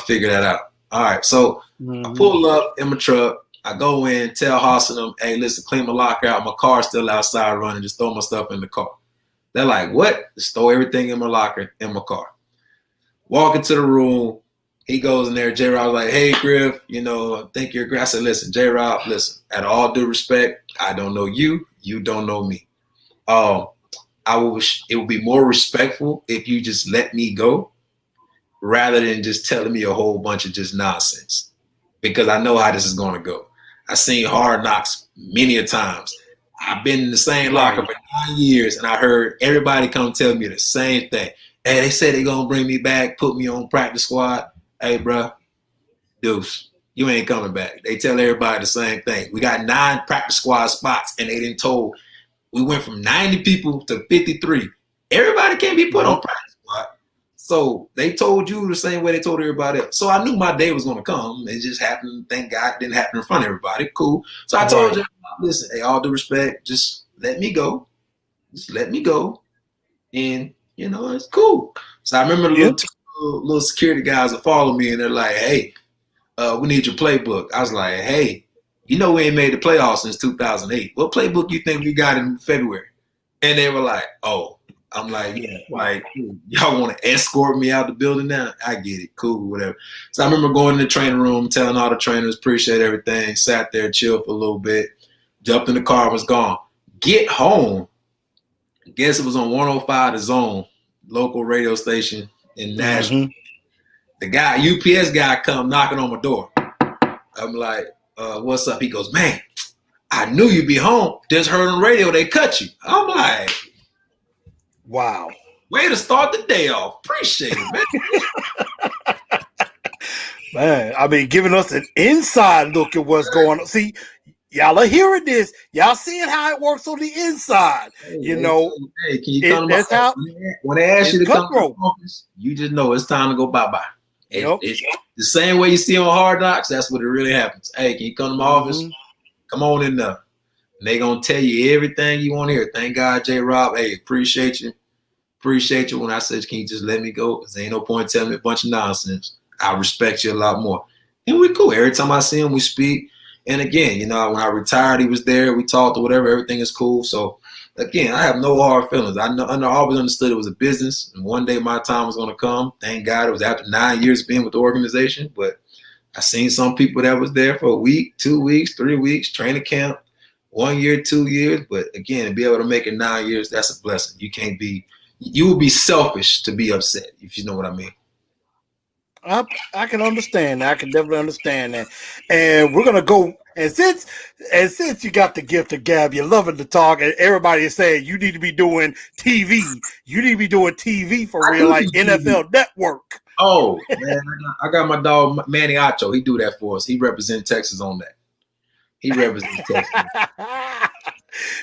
figure that out. All right, so I pull up in my truck. I go in, tell Haas and them, hey, listen, clean my locker out. My car's still outside running. Just throw my stuff in the car. They're like, what? Just throw everything in my locker, in my car. Walk into the room. He goes in there. J-Rob was like, hey, Griff, you know, I think you're great. I said, listen, J-Rob, listen, at all due respect, I don't know you. You don't know me. It would be more respectful if you just let me go rather than just telling me a whole bunch of just nonsense, because I know how this is going to go. I've seen Hard Knocks many a times. I've been in the same locker for 9 years, and I heard everybody come tell me the same thing. Hey, they said they're going to bring me back, put me on practice squad. Hey, bro, deuce, you ain't coming back. They tell everybody the same thing. We got 9 practice squad spots, and they didn't told we went from 90 people to 53. Everybody can't be put on practice squad. So they told you the same way they told everybody else. So I knew my day was going to come. It just happened. Thank God it didn't happen in front of everybody. Cool. So I told you, listen, hey, all due respect, just let me go. Just let me go. And, you know, it's cool. So I remember the little security guys that follow me, and they're like, hey, we need your playbook. I was like, hey, you know we ain't made the playoffs since 2008. What playbook you think we got in February? And they were like, oh. I'm like, yeah, like, y'all want to escort me out the building now? I get it. Cool, whatever. So I remember going in the training room, telling all the trainers, appreciate everything, sat there, chilled for a little bit, jumped in the car, was gone. Get home. I guess it was on 105 The Zone, local radio station in Nashville. The guy, UPS guy, come knocking on my door. I'm like, what's up? He goes, man, I knew you'd be home. Just heard on the radio they cut you. I'm like, wow. Way to start the day off. Appreciate it, man. Man, I mean, giving us an inside look at what's going on. See, y'all are hearing this. Y'all seeing how it works on the inside. Hey, you know, hey, can you come to my office? When they ask you to come to the office, you just know it's time to go bye-bye. It's the same way you see on Hard Knocks, that's what it really happens. Hey, can you come to my office? Come on in there. And they going to tell you everything you want to hear. Thank God, J-Rob. Hey, appreciate you. Appreciate you when I said, can you just let me go? Because there ain't no point telling me a bunch of nonsense. I respect you a lot more. And we cool. Every time I see him, we speak. And again, you know, when I retired, he was there. We talked or whatever. Everything is cool. So, again, I have no hard feelings. I always understood it was a business. And one day my time was going to come. Thank God it was after 9 years being with the organization. But I seen some people that was there for a week, 2 weeks, 3 weeks, training camp, 1 year, 2 years. But, again, to be able to make it 9 years, that's a blessing. You would be selfish to be upset, if you know what I mean. I can understand that. I can definitely understand that. And we're gonna go. And since you got the gift of gab, you're loving to talk, and everybody is saying you need to be doing TV. You need to be doing TV for real, like NFL Network. Oh man, I got my dog Manny Acho. He do that for us. He represents Texas on that. He represents Texas.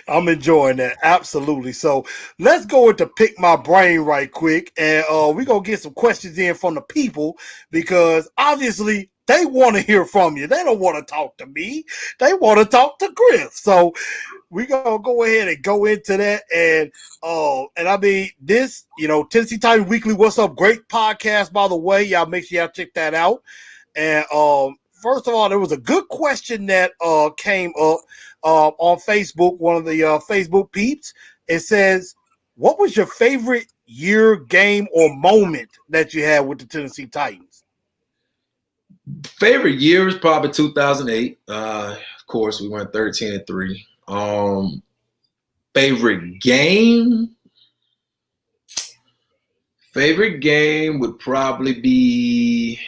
I'm enjoying that. Absolutely. So let's go into Pick My Brain right quick. And we're going to get some questions in from the people because obviously they want to hear from you. They don't want to talk to me. They want to talk to Griff. So we're going to go ahead and go into that. And I mean, this, you know, Tennessee Titans Weekly, What's Up? Great podcast, by the way. Y'all make sure y'all check that out. And first of all, there was a good question that came up on Facebook, one of the Facebook peeps. It says, what was your favorite year, game, or moment that you had with the Tennessee Titans? Favorite year is probably 2008. Of course, we went 13-3. Favorite game? Favorite game would probably be,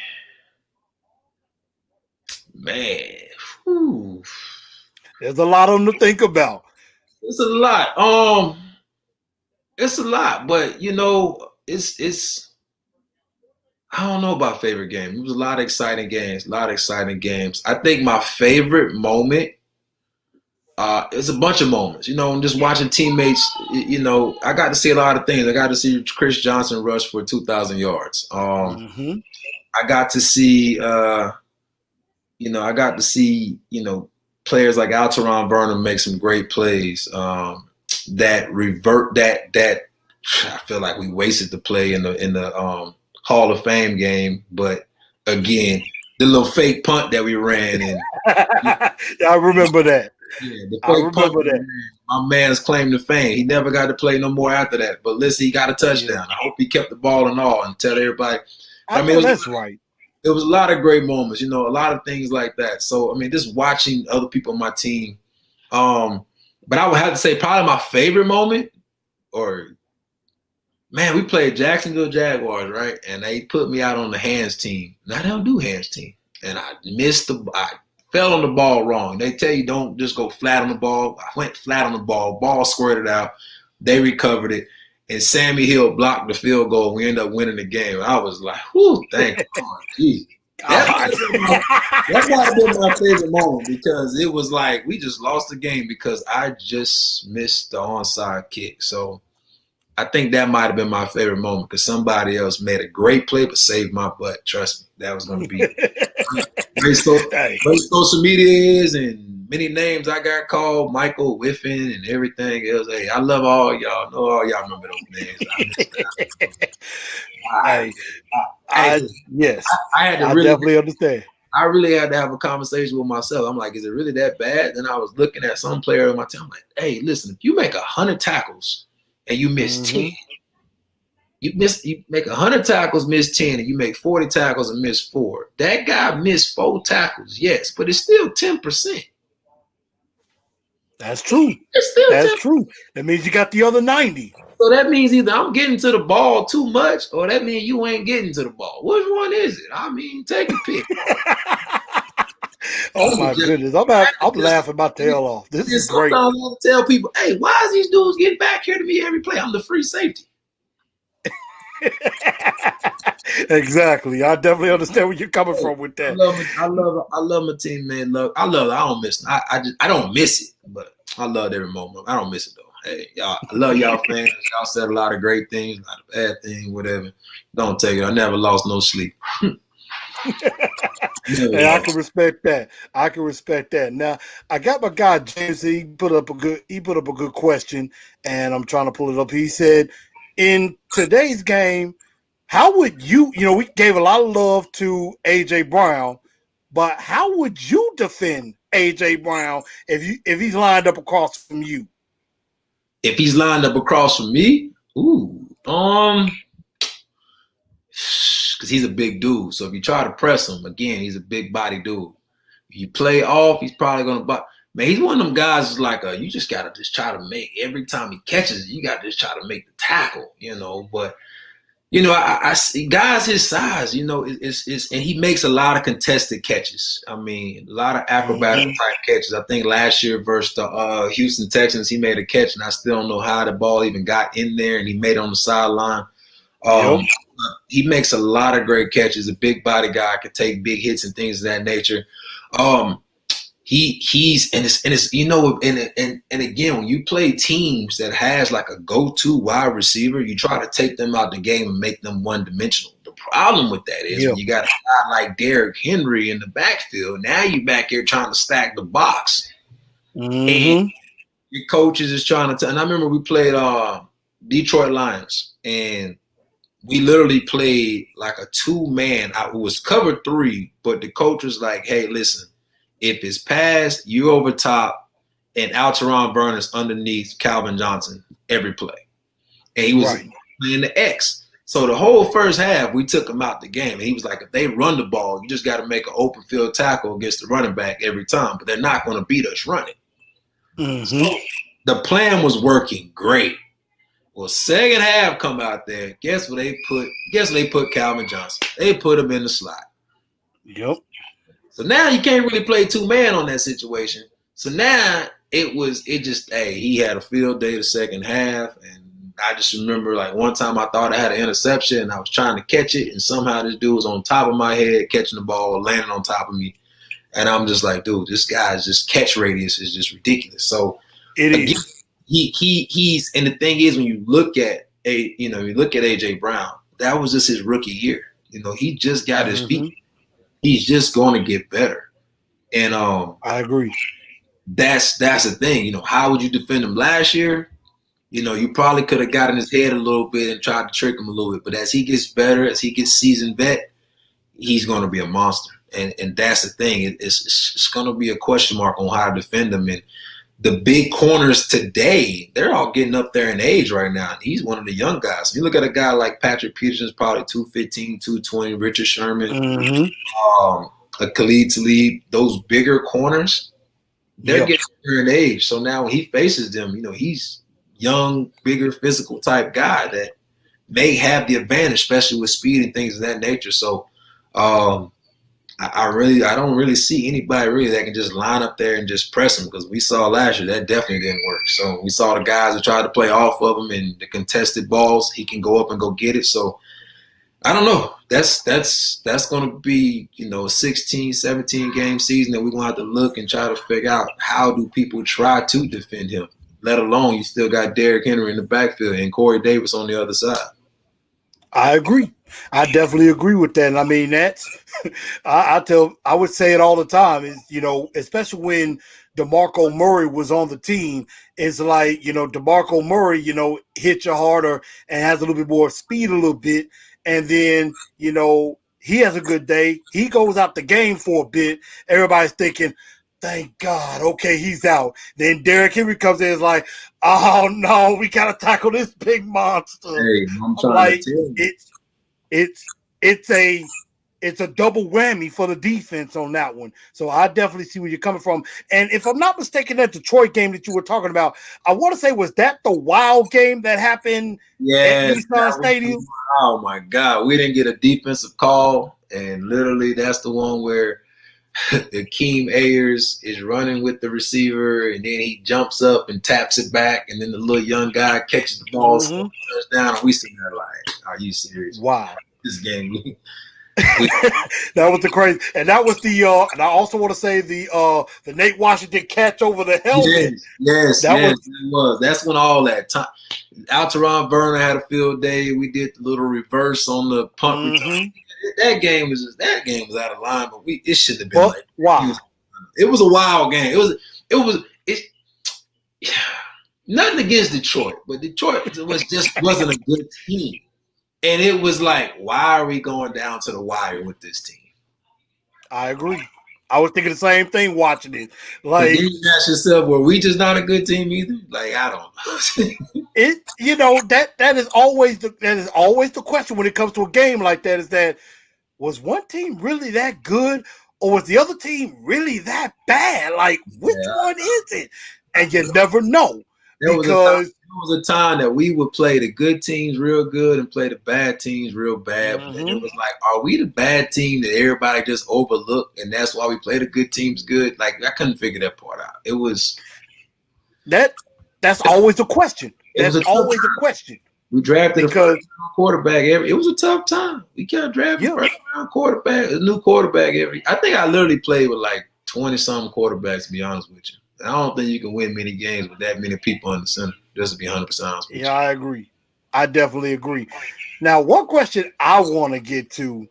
man, whew. There's a lot of them to think about. It's a lot. It's a lot, but you know, it's. I don't know about favorite game. It was a lot of exciting games. I think my favorite moment it's a bunch of moments, and just watching teammates. I got to see a lot of things. I got to see Chris Johnson rush for 2,000 yards. I got to see, players like Alteron Vernon make some great plays that revert that. I feel like we wasted the play in the Hall of Fame game, but again, the little fake punt that we ran and I remember that. Yeah, the fake punt. My man's claim to fame. He never got to play no more after that. But listen, he got a touchdown. I hope he kept the ball and all and tell everybody. I mean, that's right. There was a lot of great moments, a lot of things like that. So, just watching other people on my team. But I would have to say probably my favorite moment we played Jacksonville Jaguars, right? And they put me out on the hands team. Now, they don't do hands team. And I fell on the ball wrong. They tell you don't just go flat on the ball. I went flat on the ball. Ball squirted out. They recovered it. And Sammy Hill blocked the field goal. We ended up winning the game. I was like, whew, thank God. That might have been my favorite moment because it was like we just lost the game because I just missed the onside kick. So I think that might have been my favorite moment because somebody else made a great play but saved my butt. Trust me, that was going to be great social media is and many names I got called, Michael, Griffin, and everything else. Hey, I love all y'all. I know all y'all remember those names. Yes, I definitely understand. I really had to have a conversation with myself. I'm like, is it really that bad? Then I was looking at some player on my team. I'm like, hey, listen, if you make 100 tackles and you miss 10, you make 100 tackles, miss 10, and you make 40 tackles and miss 4. That guy missed 4 tackles, yes, but it's still 10%. That's true. That's true. That means you got the other 90. So that means either I'm getting to the ball too much or that means you ain't getting to the ball. Which one is it? Take a pick. Oh, my goodness. I'm laughing my tail off. This is great. Sometimes I tell people, hey, why is these dudes getting back here to me every play? I'm the free safety. Exactly. I definitely understand where you're coming from with that. I love my team, man. I love it. I don't miss it. I don't miss it, but I love every moment. I don't miss it though. Hey, y'all, I love y'all fans. Y'all said a lot of great things, a lot of bad things, whatever. Don't take it. I never lost no sleep. Hey, I can respect that. Now, I got my guy James. He put up a good question, and I'm trying to pull it up. He said, in today's game, how would you we gave a lot of love to AJ Brown, but how would you defend AJ Brown if he's lined up across from you? If he's lined up across from me, because he's a big dude. So if you try to press him, again, he's a big body dude. If you play off, he's probably going to man, he's one of them guys who's like, you just got to just try to make, every time he catches, you got to just try to make the tackle, But, I see guys his size, it's and he makes a lot of contested catches. I mean, a lot of acrobatic type catches. I think last year versus the Houston Texans, he made a catch, and I still don't know how the ball even got in there, and he made it on the sideline. He makes a lot of great catches. A big body guy, can take big hits and things of that nature. He's and again, when you play teams that has like a go-to wide receiver, you try to take them out the game and make them one-dimensional. The problem with that is when you got a guy like Derrick Henry in the backfield, now you back here trying to stack the box. And your coaches is trying to and I remember we played Detroit Lions, and we literally played like a 2-man. It was cover 3, but the coach was like, hey, listen, if it's passed, you over top, and Alteron Vernon's underneath Calvin Johnson every play. And he was playing the X. So the whole first half, we took him out the game. And he was like, if they run the ball, you just got to make an open field tackle against the running back every time. But they're not going to beat us running. So the plan was working great. Well, second half come out there. Guess what they put? Guess they put Calvin Johnson. They put him in the slot. Yep. So now you can't really play 2-man on that situation. So now he had a field day the second half, and I just remember like one time I thought I had an interception and I was trying to catch it, and somehow this dude was on top of my head catching the ball, landing on top of me. And I'm just like, dude, this guy's just catch radius is just ridiculous. So It is. He's and the thing is when you look at AJ Brown, that was just his rookie year. He just got his feet. He's just going to get better. And I agree. That's the thing. How would you defend him last year? You probably could have got in his head a little bit and tried to trick him a little bit. But as he gets better, as he gets seasoned vet, he's going to be a monster. And that's the thing. It's going to be a question mark on how to defend him. And the big corners today, they're all getting up there in age right now. And he's one of the young guys. You look at a guy like Patrick Peterson's probably 215, 220, Richard Sherman, a Khalid Talib, those bigger corners, they're getting up there in age. So now when he faces them, he's young, bigger, physical type guy that may have the advantage, especially with speed and things of that nature. So I don't really see anybody really that can just line up there and just press him, because we saw last year that definitely didn't work. So we saw the guys that tried to play off of him and the contested balls, he can go up and go get it. So I don't know. That's going to be, a 16, 17 game season that we're going to have to look and try to figure out how do people try to defend him, let alone you still got Derrick Henry in the backfield and Corey Davis on the other side. I agree. I definitely agree with that. And I mean, that's I would say it all the time is, especially when DeMarco Murray was on the team, it's like, DeMarco Murray, hits you harder and has a little bit more speed a little bit. And then, he has a good day. He goes out the game for a bit. Everybody's thinking, thank God, okay, he's out. Then Derrick Henry comes in and is like, oh no, we gotta tackle this big monster. Hey, I'm trying to tell you. It's a double whammy for the defense on that one. So I definitely see where you're coming from. And if I'm not mistaken, that Detroit game that you were talking about, I want to say, was that the wild game that happened at Nissan Stadium? Oh my God, we didn't get a defensive call, and literally that's the one where Akeem Ayers is running with the receiver, and then he jumps up and taps it back, and then the little young guy catches the ball, touchdown, and we sitting there like, are you serious? Wow. This game. That was the crazy, and that was the and I also want to say the Nate Washington catch over the helmet. Yes, it was. That's when all that time. Alteron Verner had a field day. We did the little reverse on the punt return. That game was out of line, but it shouldn't have been. Wow, it was a wild game. It was nothing against Detroit, but Detroit wasn't a good team. And it was like, why are we going down to the wire with this team? I agree. I was thinking the same thing watching it. Like, you ask yourself, were we just not a good team either? Like, I don't know. That is always the question when it comes to a game like that, is that, was one team really that good, or was the other team really that bad? Like, which one is it? And you never know. There was a time that we would play the good teams real good and play the bad teams real bad. And it was like, are we the bad team that everybody just overlooked, and that's why we play the good teams good? Like, I couldn't figure that part out. It was that's always a question. That's always a question. We drafted a first-round quarterback it was a tough time. We kept drafting first-round quarterback, a new quarterback I think I literally played with like 20-something quarterbacks, to be honest with you. I don't think you can win many games with that many people in the center, just to be 100% honest with you. Yeah, I agree. I definitely agree. Now, one question I want to get to,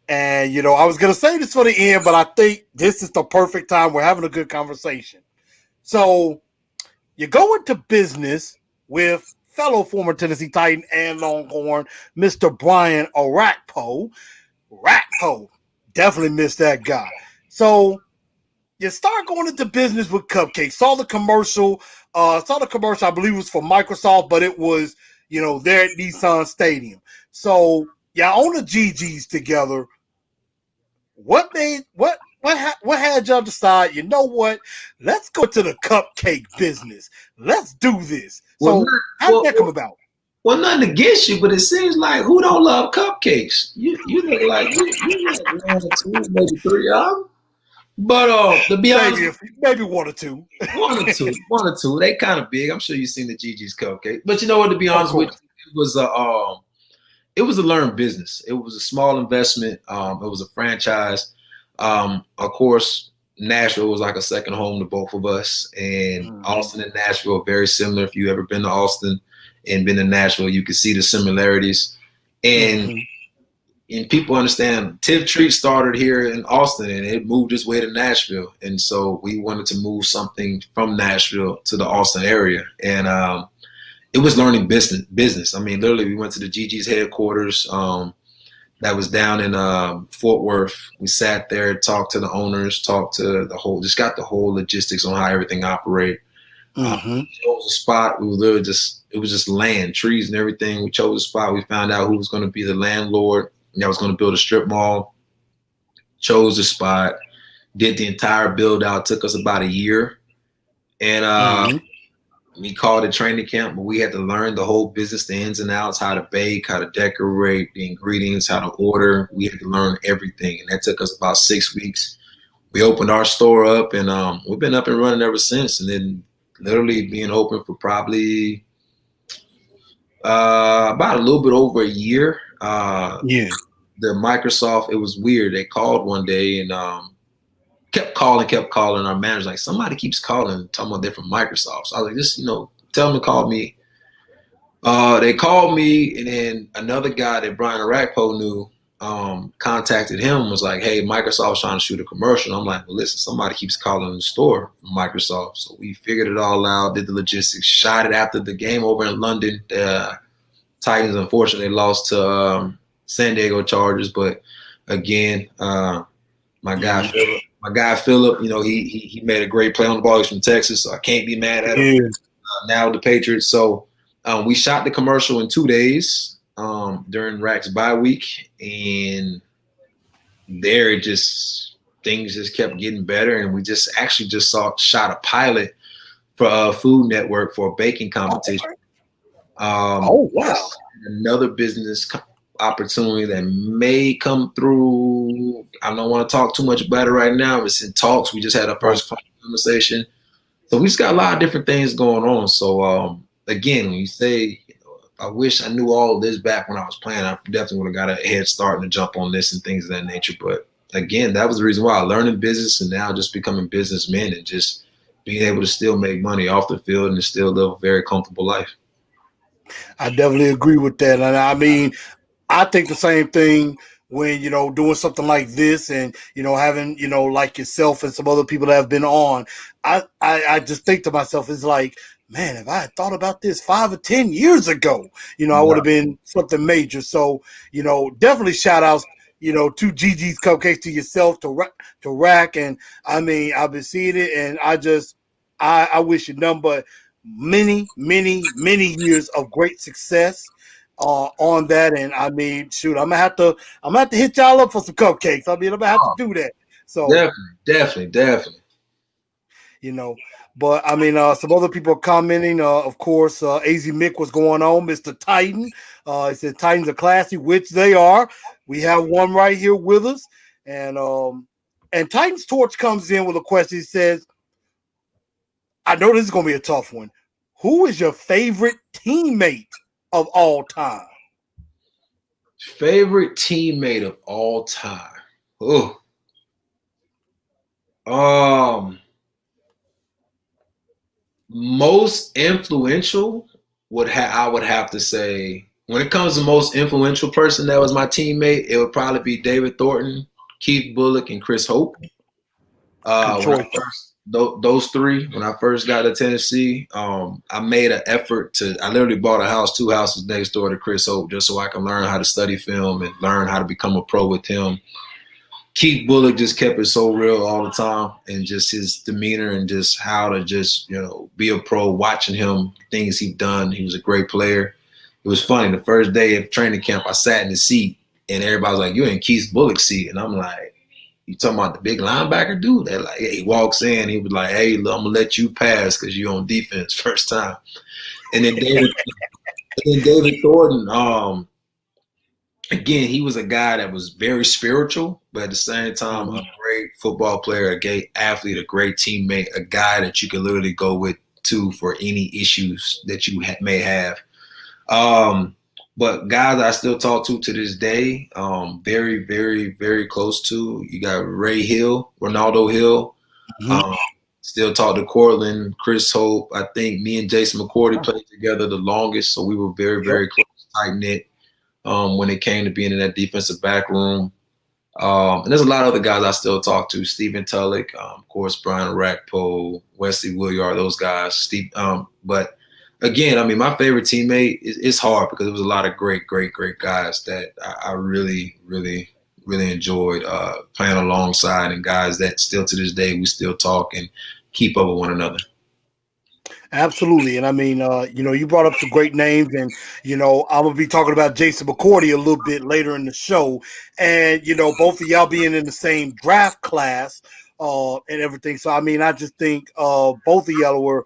and, I was going to say this for the end, but I think this is the perfect time. We're having a good conversation. So you go into business with fellow former Tennessee Titan and Longhorn, Mr. Brian Orakpo. Orakpo, definitely missed that guy. So you start going into business with Cupcakes. Saw the commercial, I believe it was for Microsoft, but it was, there at Nissan Stadium. So y'all own the GGs together. What had y'all decide, you know what? Let's go to the cupcake business. Let's do this. So how did that come about? Well, nothing against you, but it seems like who don't love cupcakes? You look like you like one or two, maybe three of them. But to be honest, maybe one or two. one or two. They kind of big. I'm sure you've seen the GG's cupcake. But you know what? To be honest with you, it was a learned business. It was a small investment. It was a franchise. Of course, Nashville was like a second home to both of us, and Austin and Nashville are very similar. If you ever been to Austin and been to Nashville, you can see the similarities. And and people understand Tip Treat started here in Austin and it moved its way to Nashville. And so we wanted to move something from Nashville to the Austin area. And it was learning business. I mean, literally we went to the GG's headquarters that was down in Fort Worth. We sat there, talked to the owners, talked to just got the whole logistics on how everything operate. We chose a spot. We were literally it was just land, trees and everything. We chose a spot. We found out who was going to be the landlord that was going to build a strip mall. Chose the spot, did the entire build out. Took us about a year. And we called it training camp, but we had to learn the whole business, the ins and outs, how to bake, how to decorate, the ingredients, how to order. We had to learn everything. And that took us about 6 weeks. We opened our store up and we've been up and running ever since. And then literally being open for probably about a little bit over a year. The Microsoft, it was weird. They called one day and kept calling. Our manager's like, somebody keeps calling, talking about they're from Microsoft. So I was like, just, tell them to call me. They called me, and then another guy that Brian Arakpo knew contacted him, was like, hey, Microsoft's trying to shoot a commercial. I'm like, well, listen, somebody keeps calling the store from Microsoft. So we figured it all out, did the logistics, shot it after the game over in London. The Titans, unfortunately, lost to San Diego Chargers. But again, my guy Phillip, he made a great play on the ball. He's from Texas, so I can't be mad at him. Now the Patriots. So we shot the commercial in 2 days during Rack's bye week, and there things just kept getting better, and we actually shot a pilot for a Food Network for a baking competition. Oh wow! Another business opportunity that may come through. I don't want to talk too much about it right now. It's in talks. We just had our first conversation. So we just got a lot of different things going on. So again, when you say, I wish I knew all of this back when I was playing, I definitely would have got a head start and a jump on this and things of that nature. But again, that was the reason why I learned in business and now just becoming businessmen and just being able to still make money off the field and still live a very comfortable life. I definitely agree with that. And I mean, I think the same thing when, doing something like this and, having, like yourself and some other people that have been on. I just think to myself, it's like, man, if I had thought about this 5 or 10 years ago, I would have been something major. So, definitely shout outs, to GG's Cupcakes, to yourself, to Rack. And I mean, I've been seeing it and I wish you nothing but many, many, many years of great success on that. And I mean, shoot, I'm gonna have to hit y'all up for some cupcakes. I mean, I'm gonna have to do that. So definitely. But I mean, some other people are commenting. Of course, AZ Mick, what's going on, Mr. Titan? He said Titans are classy, which they are. We have one right here with us, and Titans Torch comes in with a question. He says, I know this is gonna be a tough one. Who is your favorite teammate of all time? Favorite teammate of all time. Most influential I would have to say, when it comes to most influential person that was my teammate, it would probably be David Thornton, Keith Bullock, and Chris Hope. Those three, when I first got to Tennessee, I made an effort I literally bought a house, 2 houses next door to Chris Hope, just so I can learn how to study film and learn how to become a pro with him. Keith Bullock just kept it so real all the time, and just his demeanor and just how to just, be a pro, watching him, things he'd done. He was a great player. It was funny. The first day of training camp, I sat in the seat and everybody was like, you're in Keith Bullock's seat. And I'm like, you talking about the big linebacker dude? They're like, he walks in, he was like, hey, look, I'm gonna let you pass because you're on defense first time. And then David Thornton, again, he was a guy that was very spiritual, but at the same time, a great football player, a great athlete, a great teammate, a guy that you can literally go with to for any issues that you may have. But guys I still talk to this day, very, very, very close to. You got Ronaldo Hill. Still talk to Cortland, Chris Hope. I think me and Jason McCourty played together the longest, so we were very, very close, tight-knit when it came to being in that defensive back room. And there's a lot of other guys I still talk to. Stephen Tulloch, of course, Brian Rackpo, Wesley Williard, those guys. But again, I mean, my favorite teammate is hard because it was a lot of great guys that I really, really, really enjoyed playing alongside, and guys that still to this day we still talk and keep up with one another. Absolutely. And I mean, you brought up some great names, and, I'm going to be talking about Jason McCourty a little bit later in the show. And, both of y'all being in the same draft class and everything. So, I mean, I just think both of y'all were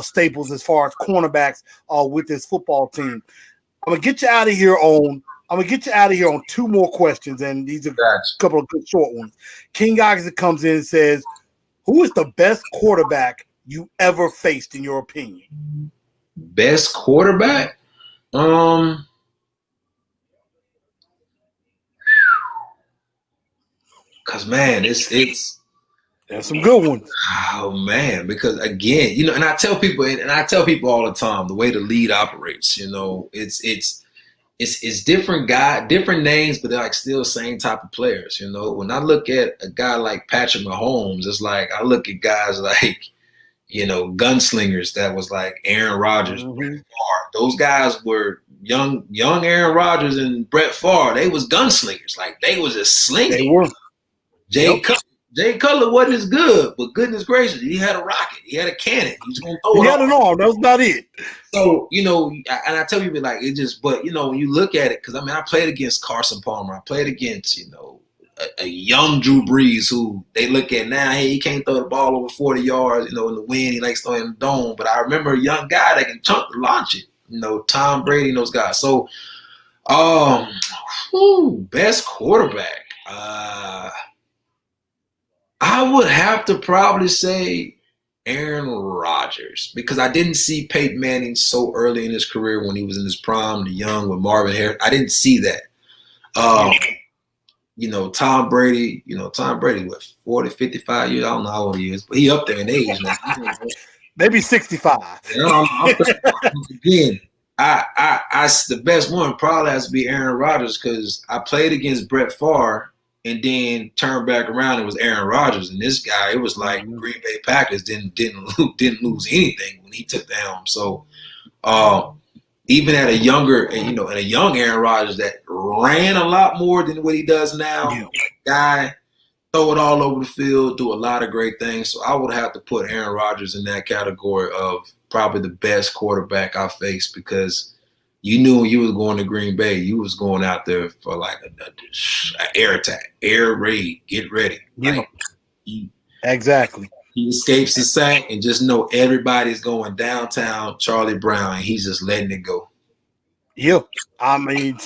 staples as far as cornerbacks with this football team. I'm going to get you out of here on two more questions, and these are a couple of good short ones. King Isaac comes in and says, who is the best quarterback you ever faced, in your opinion? Best quarterback? Because, man, it's there's some good ones. Oh, man, because, again, and I tell people all the time, the way the league operates, it's different names, but they're like still same type of players. When I look at a guy like Patrick Mahomes, it's like I look at guys like, gunslingers that was like Aaron Rodgers, Brett Favre. Those guys were young Aaron Rodgers and Brett Favre. They was gunslingers, like they was just slinging. They were. Jay Cutler wasn't as good, but goodness gracious, he had a rocket. He had a cannon. He was going to throw it. He had an arm. That was about it. So, and I tell people, like, it just, but, when you look at it, because, I mean, I played against Carson Palmer. I played against, a young Drew Brees who they look at now, hey, he can't throw the ball over 40 yards, in the wind. He likes throwing in the dome. But I remember a young guy that can launch it, Tom Brady and those guys. So, best quarterback. I would have to probably say Aaron Rodgers, because I didn't see Peyton Manning so early in his career when he was in his prime, the young with Marvin Harris. I didn't see that. Tom Brady, what, 40, 55 years? I don't know how old he is, but he up there in age now. Maybe 65. Again, the best one probably has to be Aaron Rodgers, because I played against Brett Favre and then turned back around. It was Aaron Rodgers, and this guy, it was like Green Bay Packers didn't lose anything when he took the helm. So even at a younger, and a young Aaron Rodgers that ran a lot more than what he does now, guy throw it all over the field, do a lot of great things. So I would have to put Aaron Rodgers in that category of probably the best quarterback I faced, because you knew when you was going to Green Bay, you was going out there for like an air attack, air raid, get ready. Like, exactly. He escapes the sack and just know everybody's going downtown Charlie Brown, and he's just letting it go. Yeah, I mean,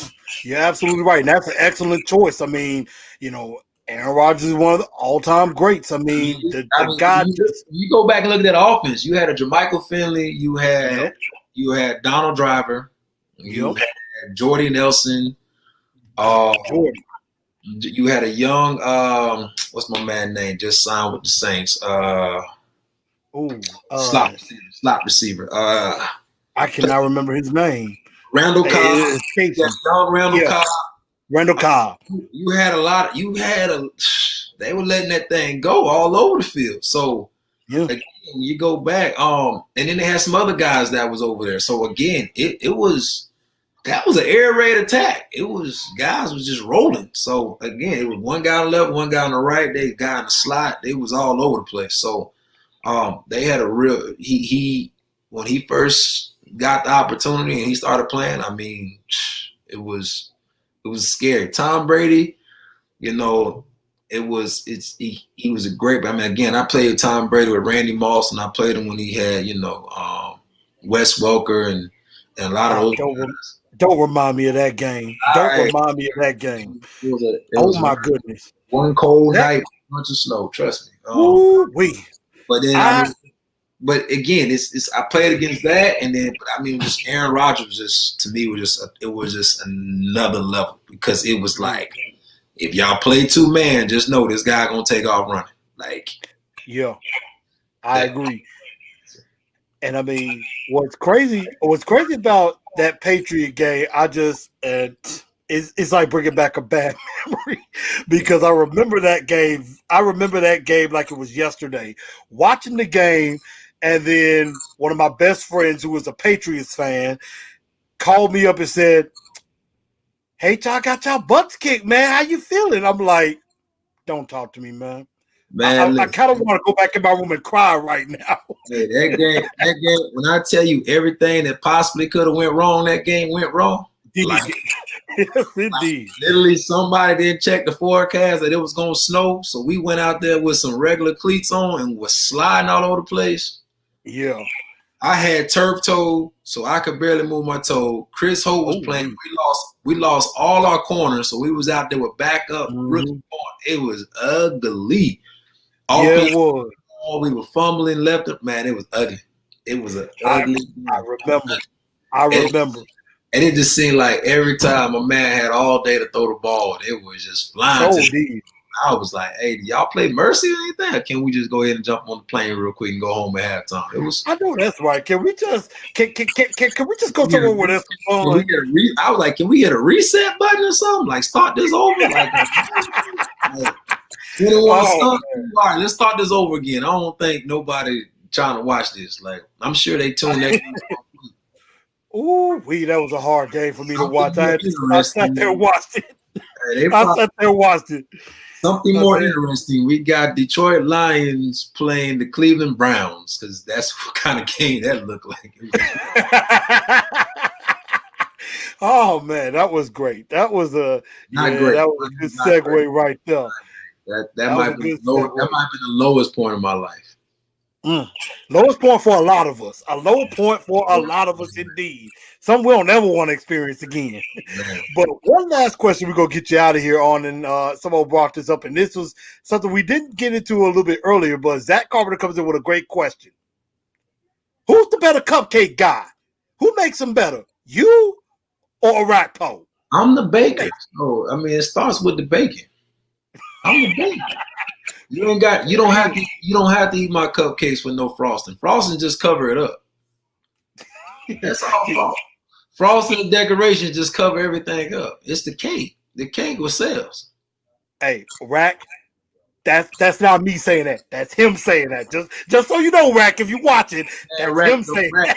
you're absolutely right. And that's an excellent choice. I mean, Aaron Rodgers is one of the all-time greats. I mean, you go back and look at that offense. You had a Jermichael Finley. You had Donald Driver. You had Jordy Nelson. You had a young, what's my man name? Just signed with the Saints. Slot receiver. I cannot remember his name. Randall Cobb. Cobb. Randall Cobb. You had a lot. They were letting that thing go all over the field. So again, you go back, and then they had some other guys that was over there. So again, that was an air raid attack. It was guys was just rolling. So again, it was one guy on the left, one guy on the right. They guy in the slot. They was all over the place. So they had a real he when he first got the opportunity and he started playing. I mean, it was scary. Tom Brady, he was a great. I mean, again, I played Tom Brady with Randy Moss, and I played him when he had Wes Welker and a lot of those. Don't remind me of that game. Remind me of that game. My goodness. One cold night, a bunch of snow. Trust me. But then, but again, it's I played against that, and then just Aaron Rodgers was just another level, because it was like, if y'all play two man, just know this guy gonna take off running. Like, Yeah, I agree. And I mean, what's crazy about that Patriot game, it's like bringing back a bad memory because I remember that game. I remember that game like it was yesterday. Watching the game, and then one of my best friends who was a Patriots fan called me up and said, "Hey, y'all got y'all butts kicked, man. How you feeling?" I'm like, "Don't talk to me, man. Man, I kind of want to go back in my room and cry right now." hey, that game, when I tell you everything that possibly could have went wrong, that game went wrong. Like, Yes, indeed. literally somebody didn't check the forecast that it was gonna snow. So we went out there with some regular cleats on and was sliding all over the place. Yeah. I had turf toe, so I could barely move my toe. Chris Holt was playing. We lost all our corners, so we was out there with backup. It was ugly. It was. We were fumbling left. Man, it was ugly. It was ugly. I remember. And it just seemed like every time a man had all day to throw the ball, it was just flying. I was like, "Hey, do y'all play mercy or anything? Or can we just go ahead and jump on the plane real quick and go home at halftime?" It was. I know that's right. Can we just go somewhere where there's fun? I was like, "Can we hit a reset button or something? Like start this over?" Like 21 All right, let's start this over again. I don't think nobody trying to watch this. Like, I'm sure they tuned next week. Ooh, that was a hard game for me to watch. I sat there and watched it. I sat there and watched it. Something more interesting. We got Detroit Lions playing the Cleveland Browns because that's what kind of game that looked like. Oh man, that was great. That was great. That was a good segue right there. That might be the lowest point of my life. Lowest point for a lot of us. A low point for a lot of us indeed. Something we don't ever want to experience again. But one last question we're going to get you out of here on, and someone brought this up, and this was something we didn't get into a little bit earlier, but Zach Carpenter comes in with a great question. Who's the better cupcake guy? Who makes them better, you or Rackpo? I'm the baker. So, I mean, it starts with the bacon. I'm the baker. You don't have to eat my cupcakes with no frosting. Frosting just cover it up. That's all. Frosting and decorations just cover everything up. It's the cake. The cake was sales. Hey, Rack, that's not me saying that. That's him saying that. Just so you know, Rack, if you watch it, that's him saying that.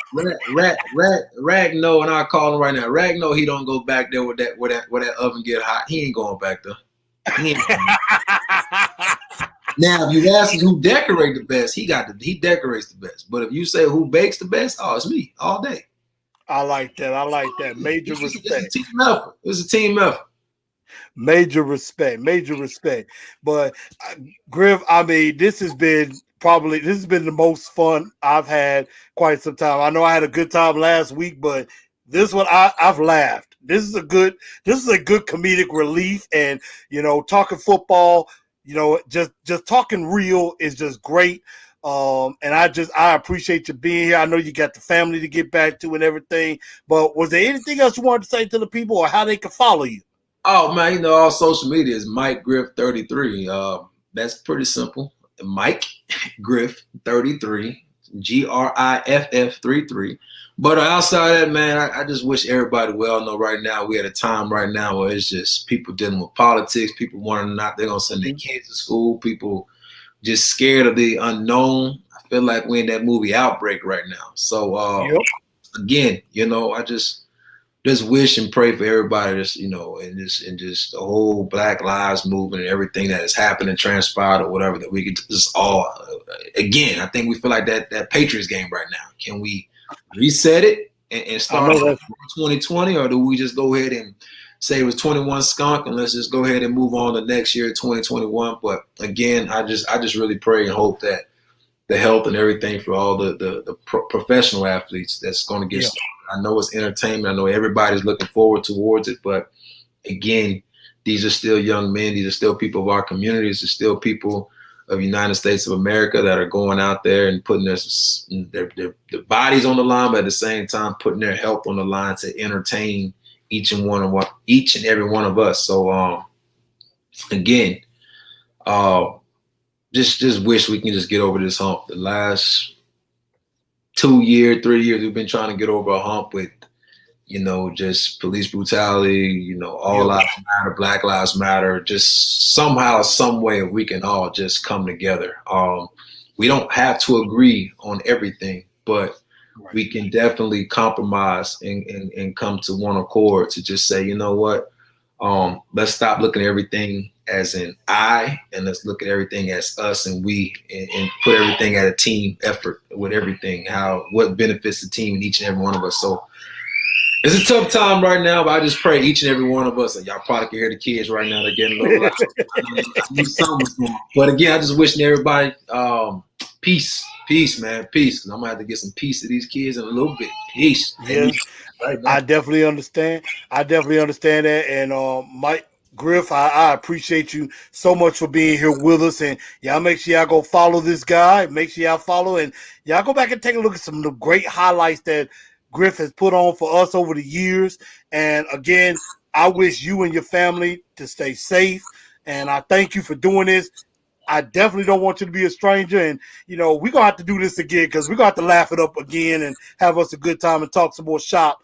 Rack know, and I'll call him right now. Rack know he don't go back there where that oven get hot. He ain't going back there. Now, if you ask who decorate the best, he decorates the best. But if you say who bakes the best, it's me all day. I like that. Major respect. It's a team effort. Major respect. But Griff, I mean, this has been the most fun I've had quite some time. I know I had a good time last week, but this one I've laughed. This is a good comedic relief, and talking football. Just talking real is just great. And I appreciate you being here. I know you got the family to get back to and everything, but was there anything else you wanted to say to the people or how they can follow you? Oh man, all social media is Mike Griff 33. That's pretty simple. Mike Griff 33, GRIFF 33. But outside of that, man, I just wish everybody well. I know right now we're at a time right now where it's just people dealing with politics. People wondering not they're gonna send their kids to school. People just scared of the unknown. I feel like we're in that movie Outbreak right now. So again, I just wish and pray for everybody. And just the whole Black Lives Movement and everything that has happened and transpired or whatever that we could just all again. I think we feel like that Patriots game right now. Can we reset it and start 2020, or do we just go ahead and say it was 21 skunk and let's just go ahead and move on to next year, 2021? But again, I just really pray and hope that the health and everything for all the professional athletes that's going to get started. I know it's entertainment. I know everybody's looking forward towards it, but again, these are still young men. These are still people of our communities. These are still people of the United States of America that are going out there and putting their bodies on the line, but at the same time putting their health on the line to entertain each and every one of us. So again, just wish we can just get over this hump. The last 2 years, 3 years, we've been trying to get over a hump with, just police brutality, all lives matter, Black Lives Matter, just somehow, some way we can all just come together. We don't have to agree on everything, but we can definitely compromise and come to one accord to just say, you know what, let's stop looking at everything as an I, and let's look at everything as us and we, and put everything at a team effort with everything, what benefits the team and each and every one of us. So it's a tough time right now, but I just pray each and every one of us, and y'all probably can hear the kids right now, they're getting a little loud. I knew something was going on. But again, I just wishing everybody peace, man, peace. Because I'm going to have to get some peace to these kids in a little bit. Peace. Yes, right, I definitely understand. that. And Mike, Griff, I appreciate you so much for being here with us. And y'all make sure y'all go follow this guy. Make sure y'all follow. And y'all go back and take a look at some of the great highlights that Griff has put on for us over the years. And again, I wish you and your family to stay safe. And I thank you for doing this. I definitely don't want you to be a stranger. And, we're going to have to do this again, because we're going to have to laugh it up again and have us a good time and talk some more shop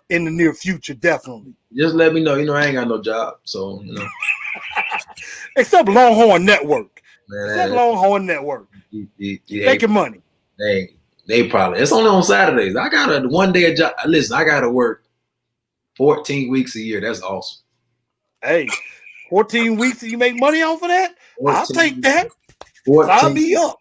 in the near future, definitely. Just let me know. I ain't got no job. So, Except Longhorn Network. Longhorn Network. Making money. They probably. It's only on Saturdays. I got a 1 day job. Listen, I got to work 14 weeks a year. That's awesome. Hey, 14 weeks and you make money off of that? 14, I'll take that. 14, I'll be up.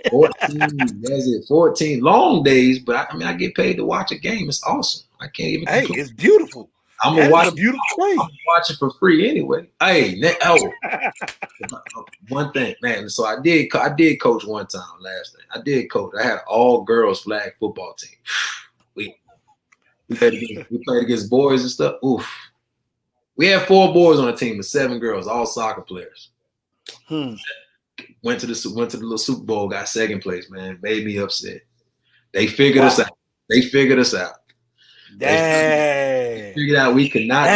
14, that's it. 14 long days, but I get paid to watch a game. It's awesome. I can't even. Hey, it's beautiful. I'm gonna watch a beautiful play. I'm gonna watch it for free anyway. Hey, one thing, man. So I did coach one time last night. I did coach. I had an all girls flag football team. We played against boys and stuff. Oof. We had 4 boys on the team and 7 girls, all soccer players. Went to the little Super Bowl, got second place, man. Made me upset. They figured us out. They figured out we could not.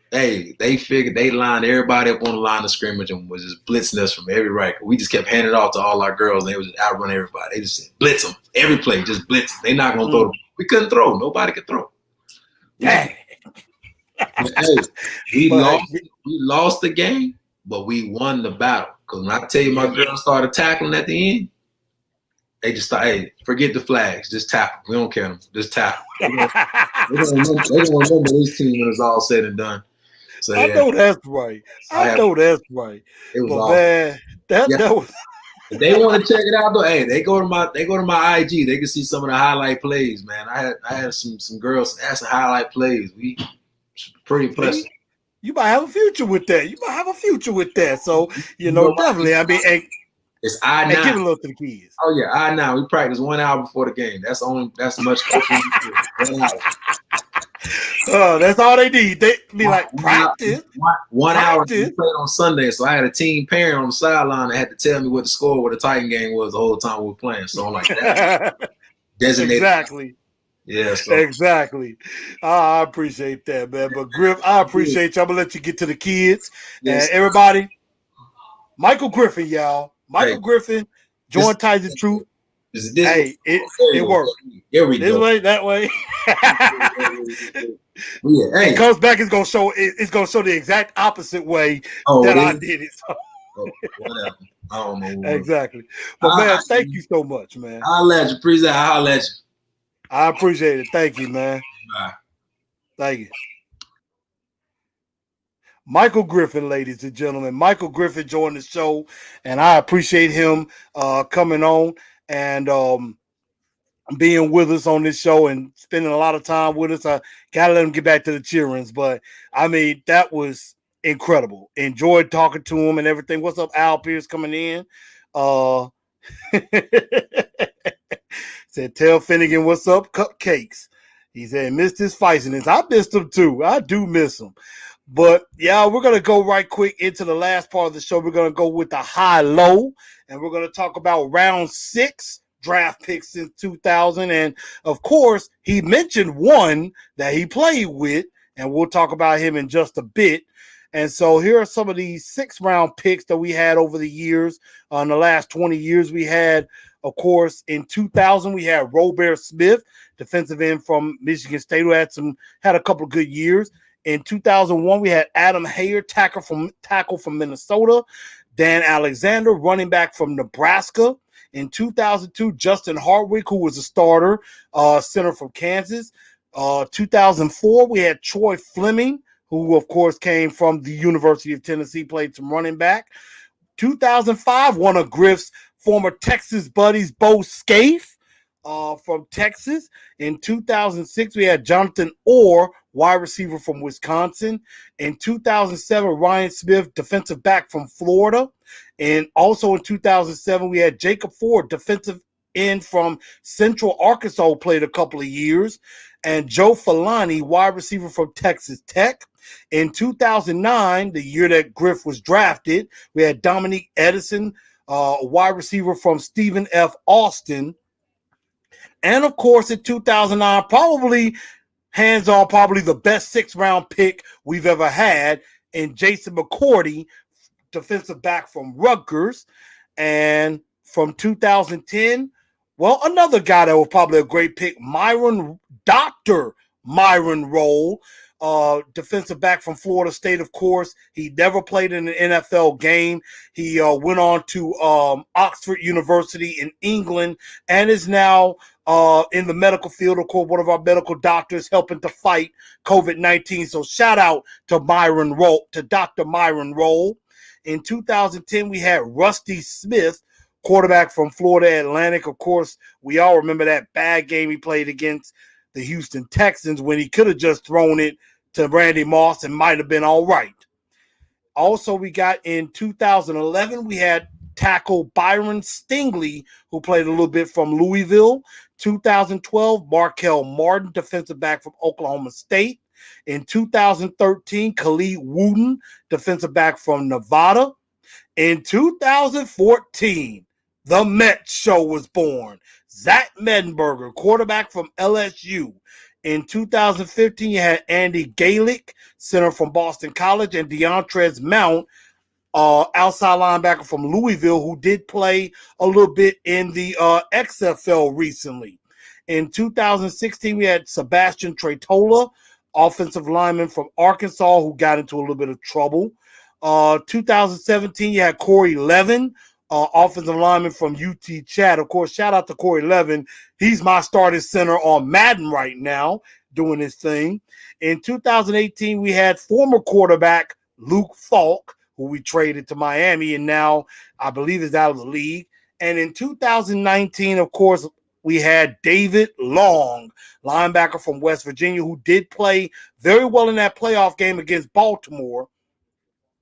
They figured they lined everybody up on the line of scrimmage and was just blitzing us from every right. We just kept handing it off to all our girls, and they was just outrun everybody. They just said, blitz them. Every play, just blitz them. They not going to throw. We couldn't throw. Nobody could throw. Dang. We lost the game, but we won the battle. Because when I tell you my girls started tackling at the end, they just thought, hey, forget the flags. Just tackle. We don't care. Just tackle. They're going to remember this team when it's all said and done. So, I know that's right. I know that's right. It was but awesome. Man, that was. If they want to check it out though, hey, they go to my IG. They can see some of the highlight plays, man. I had some girls ask some highlight plays. We pretty impressive. You might have a future with that. So definitely. I mean, it's I9. Give a little to the kids. Oh yeah, I9. We practice 1 hour before the game. That's much coaching. 1 hour. That's all they need. They be like practice. 1 hour. We played on Sunday, so I had a team parent on the sideline that had to tell me what the score, what the Titan game was the whole time we were playing. So I'm like, designated. Exactly. Yeah. So. Exactly. I appreciate that, man. But Griff, I appreciate you. I'm gonna let you get to the kids. Yes. And everybody, Michael Griffin, y'all. Griffin, join Titans and Truth. It works. Here we this go. This way, that way. It comes back. It's gonna show the exact opposite way that I did it. So. Whatever. I don't know. Exactly. But man, thank you so much, man. I'll let you. Appreciate it. I'll let you. I appreciate it. Thank you, man. Bye. Thank you. Michael Griffin, ladies and gentlemen. Michael Griffin joined the show, and I appreciate him coming on and being with us on this show and spending a lot of time with us. I got to let him get back to the cheerings, but, I mean, that was incredible. Enjoyed talking to him and everything. What's up, Al Pierce coming in? Said, tell Finnegan, what's up, Cupcakes. He said, missed his feistiness. I missed him, too. I do miss him. But, yeah, we're going to go right quick into the last part of the show. We're going to go with the high-low, and we're going to talk about round 6 draft picks since 2000. And, of course, he mentioned one that he played with, and we'll talk about him in just a bit. And so here are some of these 6th-round picks that we had over the years. In the last 20 years, we had, of course, in 2000, we had Robert Smith, defensive end from Michigan State, who had a couple of good years. In 2001, we had Adam Hayer, tackle from Minnesota. Dan Alexander, running back from Nebraska. In 2002, Justin Hardwick, who was a starter, center from Kansas. 2004, we had Troy Fleming, who, of course, came from the University of Tennessee, played some running back. 2005, one of Griff's former Texas buddies, Bo Scaife, from Texas. In 2006, we had Jonathan Orr, wide receiver from Wisconsin. In 2007, Ryan Smith, defensive back from Florida. And also in 2007, we had Jacob Ford, defensive end from Central Arkansas, who played a couple of years. And Joe Falani, wide receiver from Texas Tech. In 2009, the year that Griff was drafted, we had Dominique Edison, wide receiver from Stephen F. Austin. And, of course, in 2009, probably the best 6th-round pick we've ever had, in Jason McCourty, defensive back from Rutgers. And from 2010, well, another guy that was probably a great pick, Dr. Myron Rolle, defensive back from Florida State, of course. He never played in an NFL game. He went on to Oxford University in England and is now in the medical field, of course, one of our medical doctors helping to fight COVID-19. So shout out to Dr. Myron Rolle. In 2010, we had Rusty Smith, quarterback from Florida Atlantic. Of course, we all remember that bad game he played against the Houston Texans when he could have just thrown it to Randy Moss and might have been all right. Also, we got in 2011, we had tackle Byron Stingley, who played a little bit from Louisville. 2012, Markel Martin, defensive back from Oklahoma State. In 2013, Khalid Wooten, defensive back from Nevada. In 2014, the Mets show was born. Zach Mettenberger, quarterback from LSU. In 2015, you had Andy Galick, center from Boston College, and DeAndre Mount, outside linebacker from Louisville, who did play a little bit in the XFL recently. In 2016, we had Sebastian Tretola, offensive lineman from Arkansas, who got into a little bit of trouble. 2017, you had Corey Levin, offensive lineman from UT Chat. Of course, shout out to Corey Levin. He's my starting center on Madden right now, doing his thing. In 2018, we had former quarterback Luke Falk, who we traded to Miami, and now I believe is out of the league. And in 2019, of course, we had David Long, linebacker from West Virginia, who did play very well in that playoff game against Baltimore.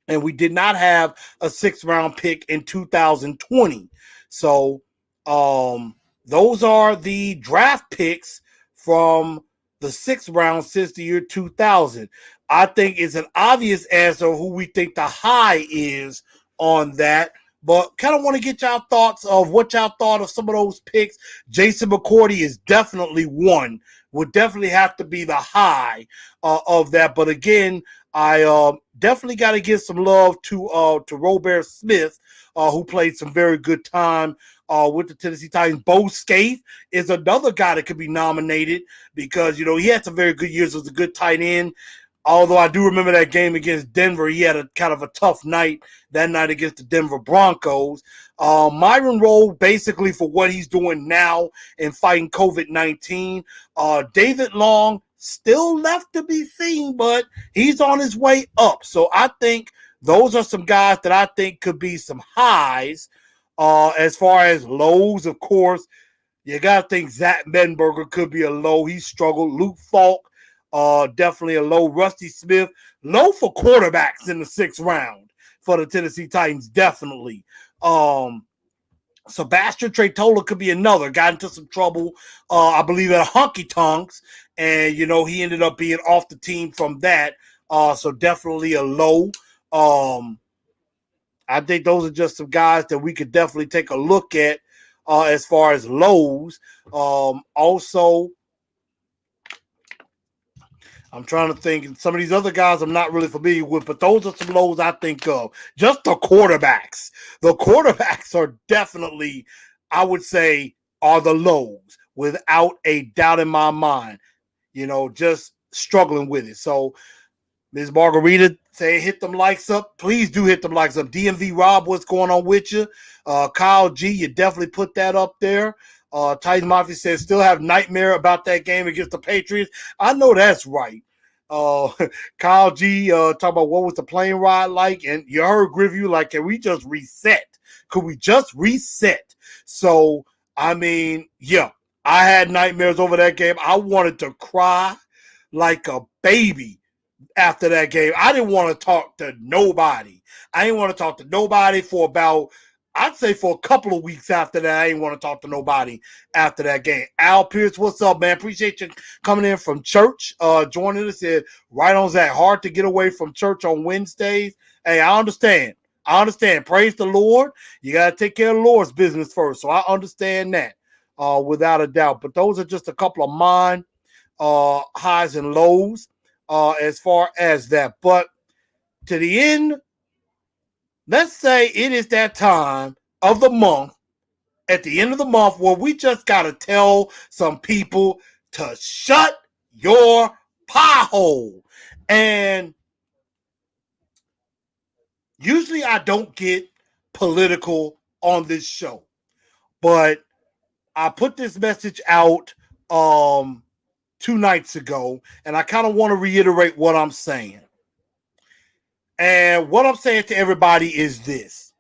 And we did not have a 6th-round pick in 2020. So those are the draft picks from the 6th round since the year 2000. I think it's an obvious answer who we think the high is on that. But kind of want to get y'all thoughts of what y'all thought of some of those picks. Jason McCourty is definitely one. Would definitely have to be the high of that. But again, I definitely got to give some love to Robert Smith, who played some very good time with the Tennessee Titans. Bo Scaife is another guy that could be nominated because, he had some very good years as a good tight end. Although I do remember that game against Denver, he had a kind of a tough night that night against the Denver Broncos. Myron Rolle, basically for what he's doing now in fighting COVID-19. David Long, still left to be seen, but he's on his way up. So I think those are some guys that I think could be some highs. As far as lows, of course, you got to think Zach Mettenberger could be a low. He struggled. Luke Falk, definitely a low. Rusty Smith, low for quarterbacks in the 6th round for the Tennessee Titans, definitely. Sebastian Tretola could be another. Got into some trouble, I believe, at Honky Tonks, and, he ended up being off the team from that. So definitely a low. I think those are just some guys that we could definitely take a look at as far as lows. Also, I'm trying to think. Some of these other guys I'm not really familiar with, but those are some lows I think of. Just the quarterbacks. The quarterbacks are definitely, I would say, are the lows without a doubt in my mind. Just struggling with it. So, Ms. Margarita, say hit them likes up. Please do hit them likes up. DMV Rob, what's going on with you? Kyle G, you definitely put that up there. Titan Mafia says, still have nightmare about that game against the Patriots. I know that's right. Kyle G talking about what was the plane ride like, and you heard Griffin like, can we just reset? Could we just reset? So, I mean, yeah, I had nightmares over that game. I wanted to cry like a baby after that game. I didn't want to talk to nobody. I didn't want to talk to nobody for about, I'd say for a couple of weeks after that. I didn't want to talk to nobody after that game. Al Pierce, what's up, man? Appreciate you coming in from church, joining us. Said, right on that. Hard to get away from church on Wednesdays. Hey, I understand. Praise the Lord. You got to take care of the Lord's business first. So I understand that without a doubt. But those are just a couple of mine highs and lows as far as that. But to the end, let's say it is that time of the month, at the end of the month, where we just got to tell some people to shut your pie hole. And usually I don't get political on this show, but I put this message out 2 nights ago, and I kind of want to reiterate what I'm saying. And what I'm saying to everybody is this.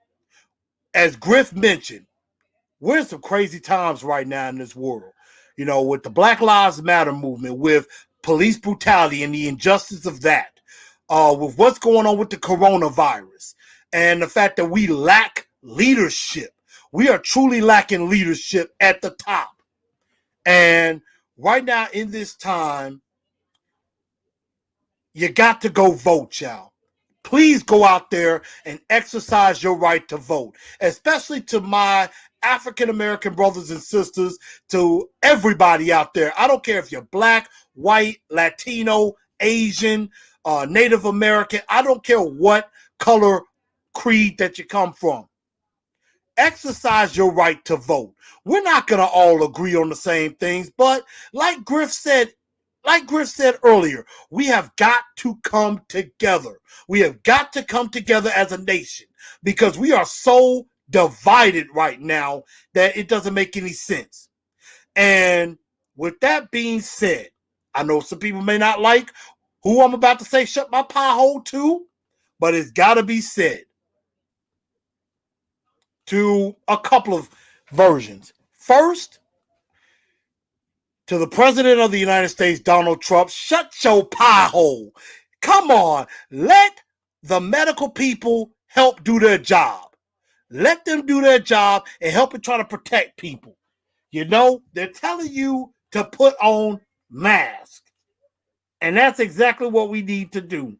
As Griff mentioned, we're in some crazy times right now in this world. With the Black Lives Matter movement, with police brutality and the injustice of that, with what's going on with the coronavirus, and the fact that we lack leadership. We are truly lacking leadership at the top. And right now in this time, you got to go vote, y'all. Please go out there and exercise your right to vote, especially to my African-American brothers and sisters, to everybody out there. I don't care if you're black, white, Latino, Asian, Native American. I don't care what color, creed that you come from. Exercise your right to vote. We're not going to all agree on the same things, but like Griff said earlier, we have got to come together. We have got to come together as a nation because we are so divided right now that it doesn't make any sense. And with that being said, I know some people may not like who I'm about to say shut my pie hole to, but it's got to be said to a couple of versions. First, to the President of the United States, Donald Trump, shut your pie hole. Come on, let the medical people help do their job. Let them do their job and help and try to protect people. They're telling you to put on masks. And that's exactly what we need to do.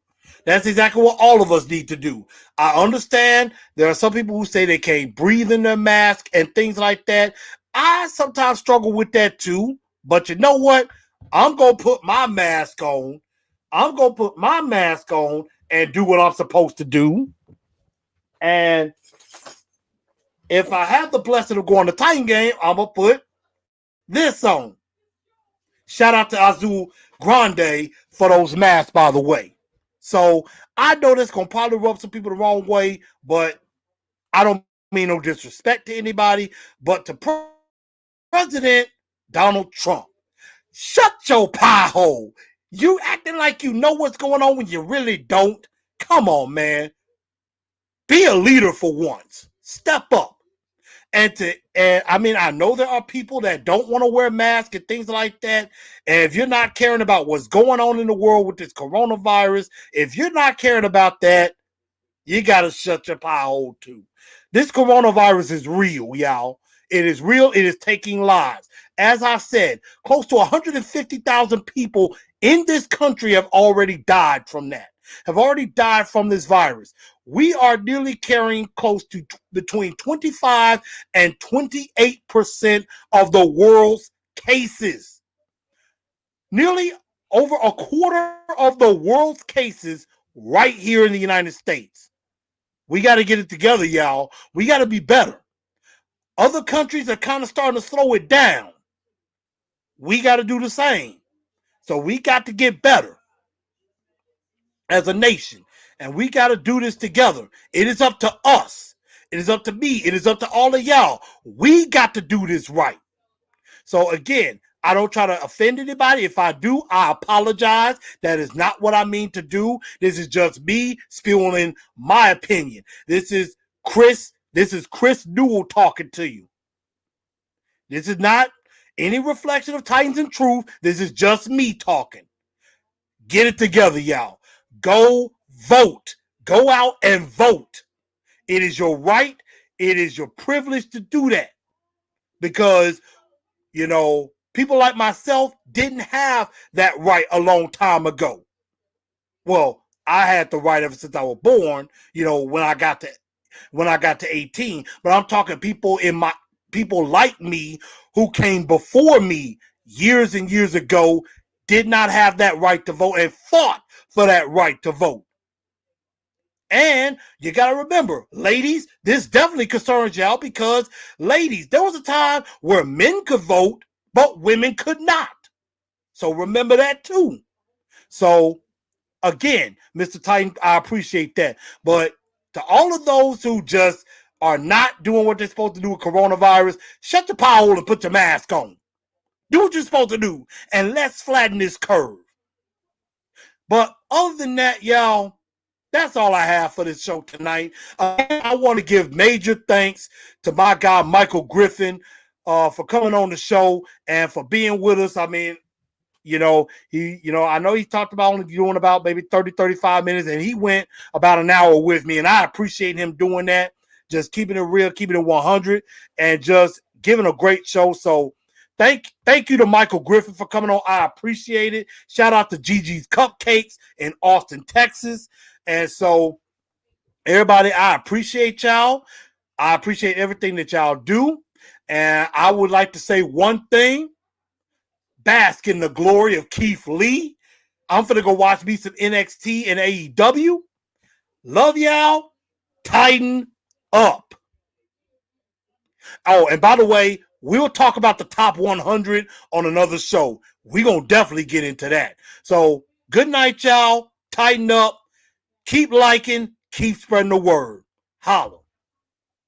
That's exactly what all of us need to do. I understand there are some people who say they can't breathe in their mask and things like that. I sometimes struggle with that too. But you know what? I'm going to put my mask on. I'm going to put my mask on and do what I'm supposed to do. And if I have the blessing of going to Titan game, I'm going to put this on. Shout out to Azul Grande for those masks, by the way. So I know this going to probably rub some people the wrong way, but I don't mean no disrespect to anybody, but to President Donald Trump. Shut your pie hole. You acting like you know what's going on when you really don't. Come on, man. Be a leader for once. Step up. And I know there are people that don't want to wear masks and things like that. And if you're not caring about what's going on in the world with this coronavirus, if you're not caring about that, you got to shut your pie hole too. This coronavirus is real, y'all. It is real. It is taking lives. As I said, close to 150,000 people in this country have already died from that, have already died from this virus. We are nearly carrying close to between 25 and 28% of the world's cases. Nearly over a quarter of the world's cases right here in the United States. We got to get it together, y'all. We got to be better. Other countries are kind of starting to slow it down. We got to do the same. So we got to get better as a nation. And we got to do this together. It is up to us. It is up to me. It is up to all of y'all. We got to do this right. So again, I don't try to offend anybody. If I do, I apologize. That is not what I mean to do. This is just me spewing my opinion. This is Chris Newell talking to you. This is not any reflection of Titans and Truth. This is just me talking. Get it together, y'all. Go vote. Go out and vote. It is your right. It is your privilege to do that. Because, you know, people like myself didn't have that right a long time ago. Well, I had the right ever since I was born, you know, when I got to 18. But I'm talking people like me who came before me years and years ago did not have that right to vote and fought for that right to vote. And you got to remember, ladies, this definitely concerns y'all because, ladies, there was a time where men could vote, but women could not. So remember that too. So again, Mr. Titan, I appreciate that. But to all of those who just are not doing what they're supposed to do with coronavirus, shut your piehole and put your mask on. Do what you're supposed to do, and let's flatten this curve. But other than that, y'all, that's all I have for this show tonight. I want to give major thanks to my guy, Michael Griffin, for coming on the show and for being with us. I mean, I know he talked about only doing about maybe 30, 35 minutes, and he went about an hour with me, and I appreciate him doing that, just keeping it real, keeping it 100, and just giving a great show. So thank you to Michael Griffin for coming on. I appreciate it. Shout out to Gigi's Cupcakes in Austin, Texas. And so, everybody, I appreciate y'all. I appreciate everything that y'all do. And I would like to say one thing. Bask in the glory of Keith Lee. I'm finna go watch me some NXT and AEW. Love y'all. Tighten up. Oh, and by the way, we'll talk about the top 100 on another show. We're going to definitely get into that. So, good night, y'all. Tighten up. Keep liking, keep spreading the word. Holla.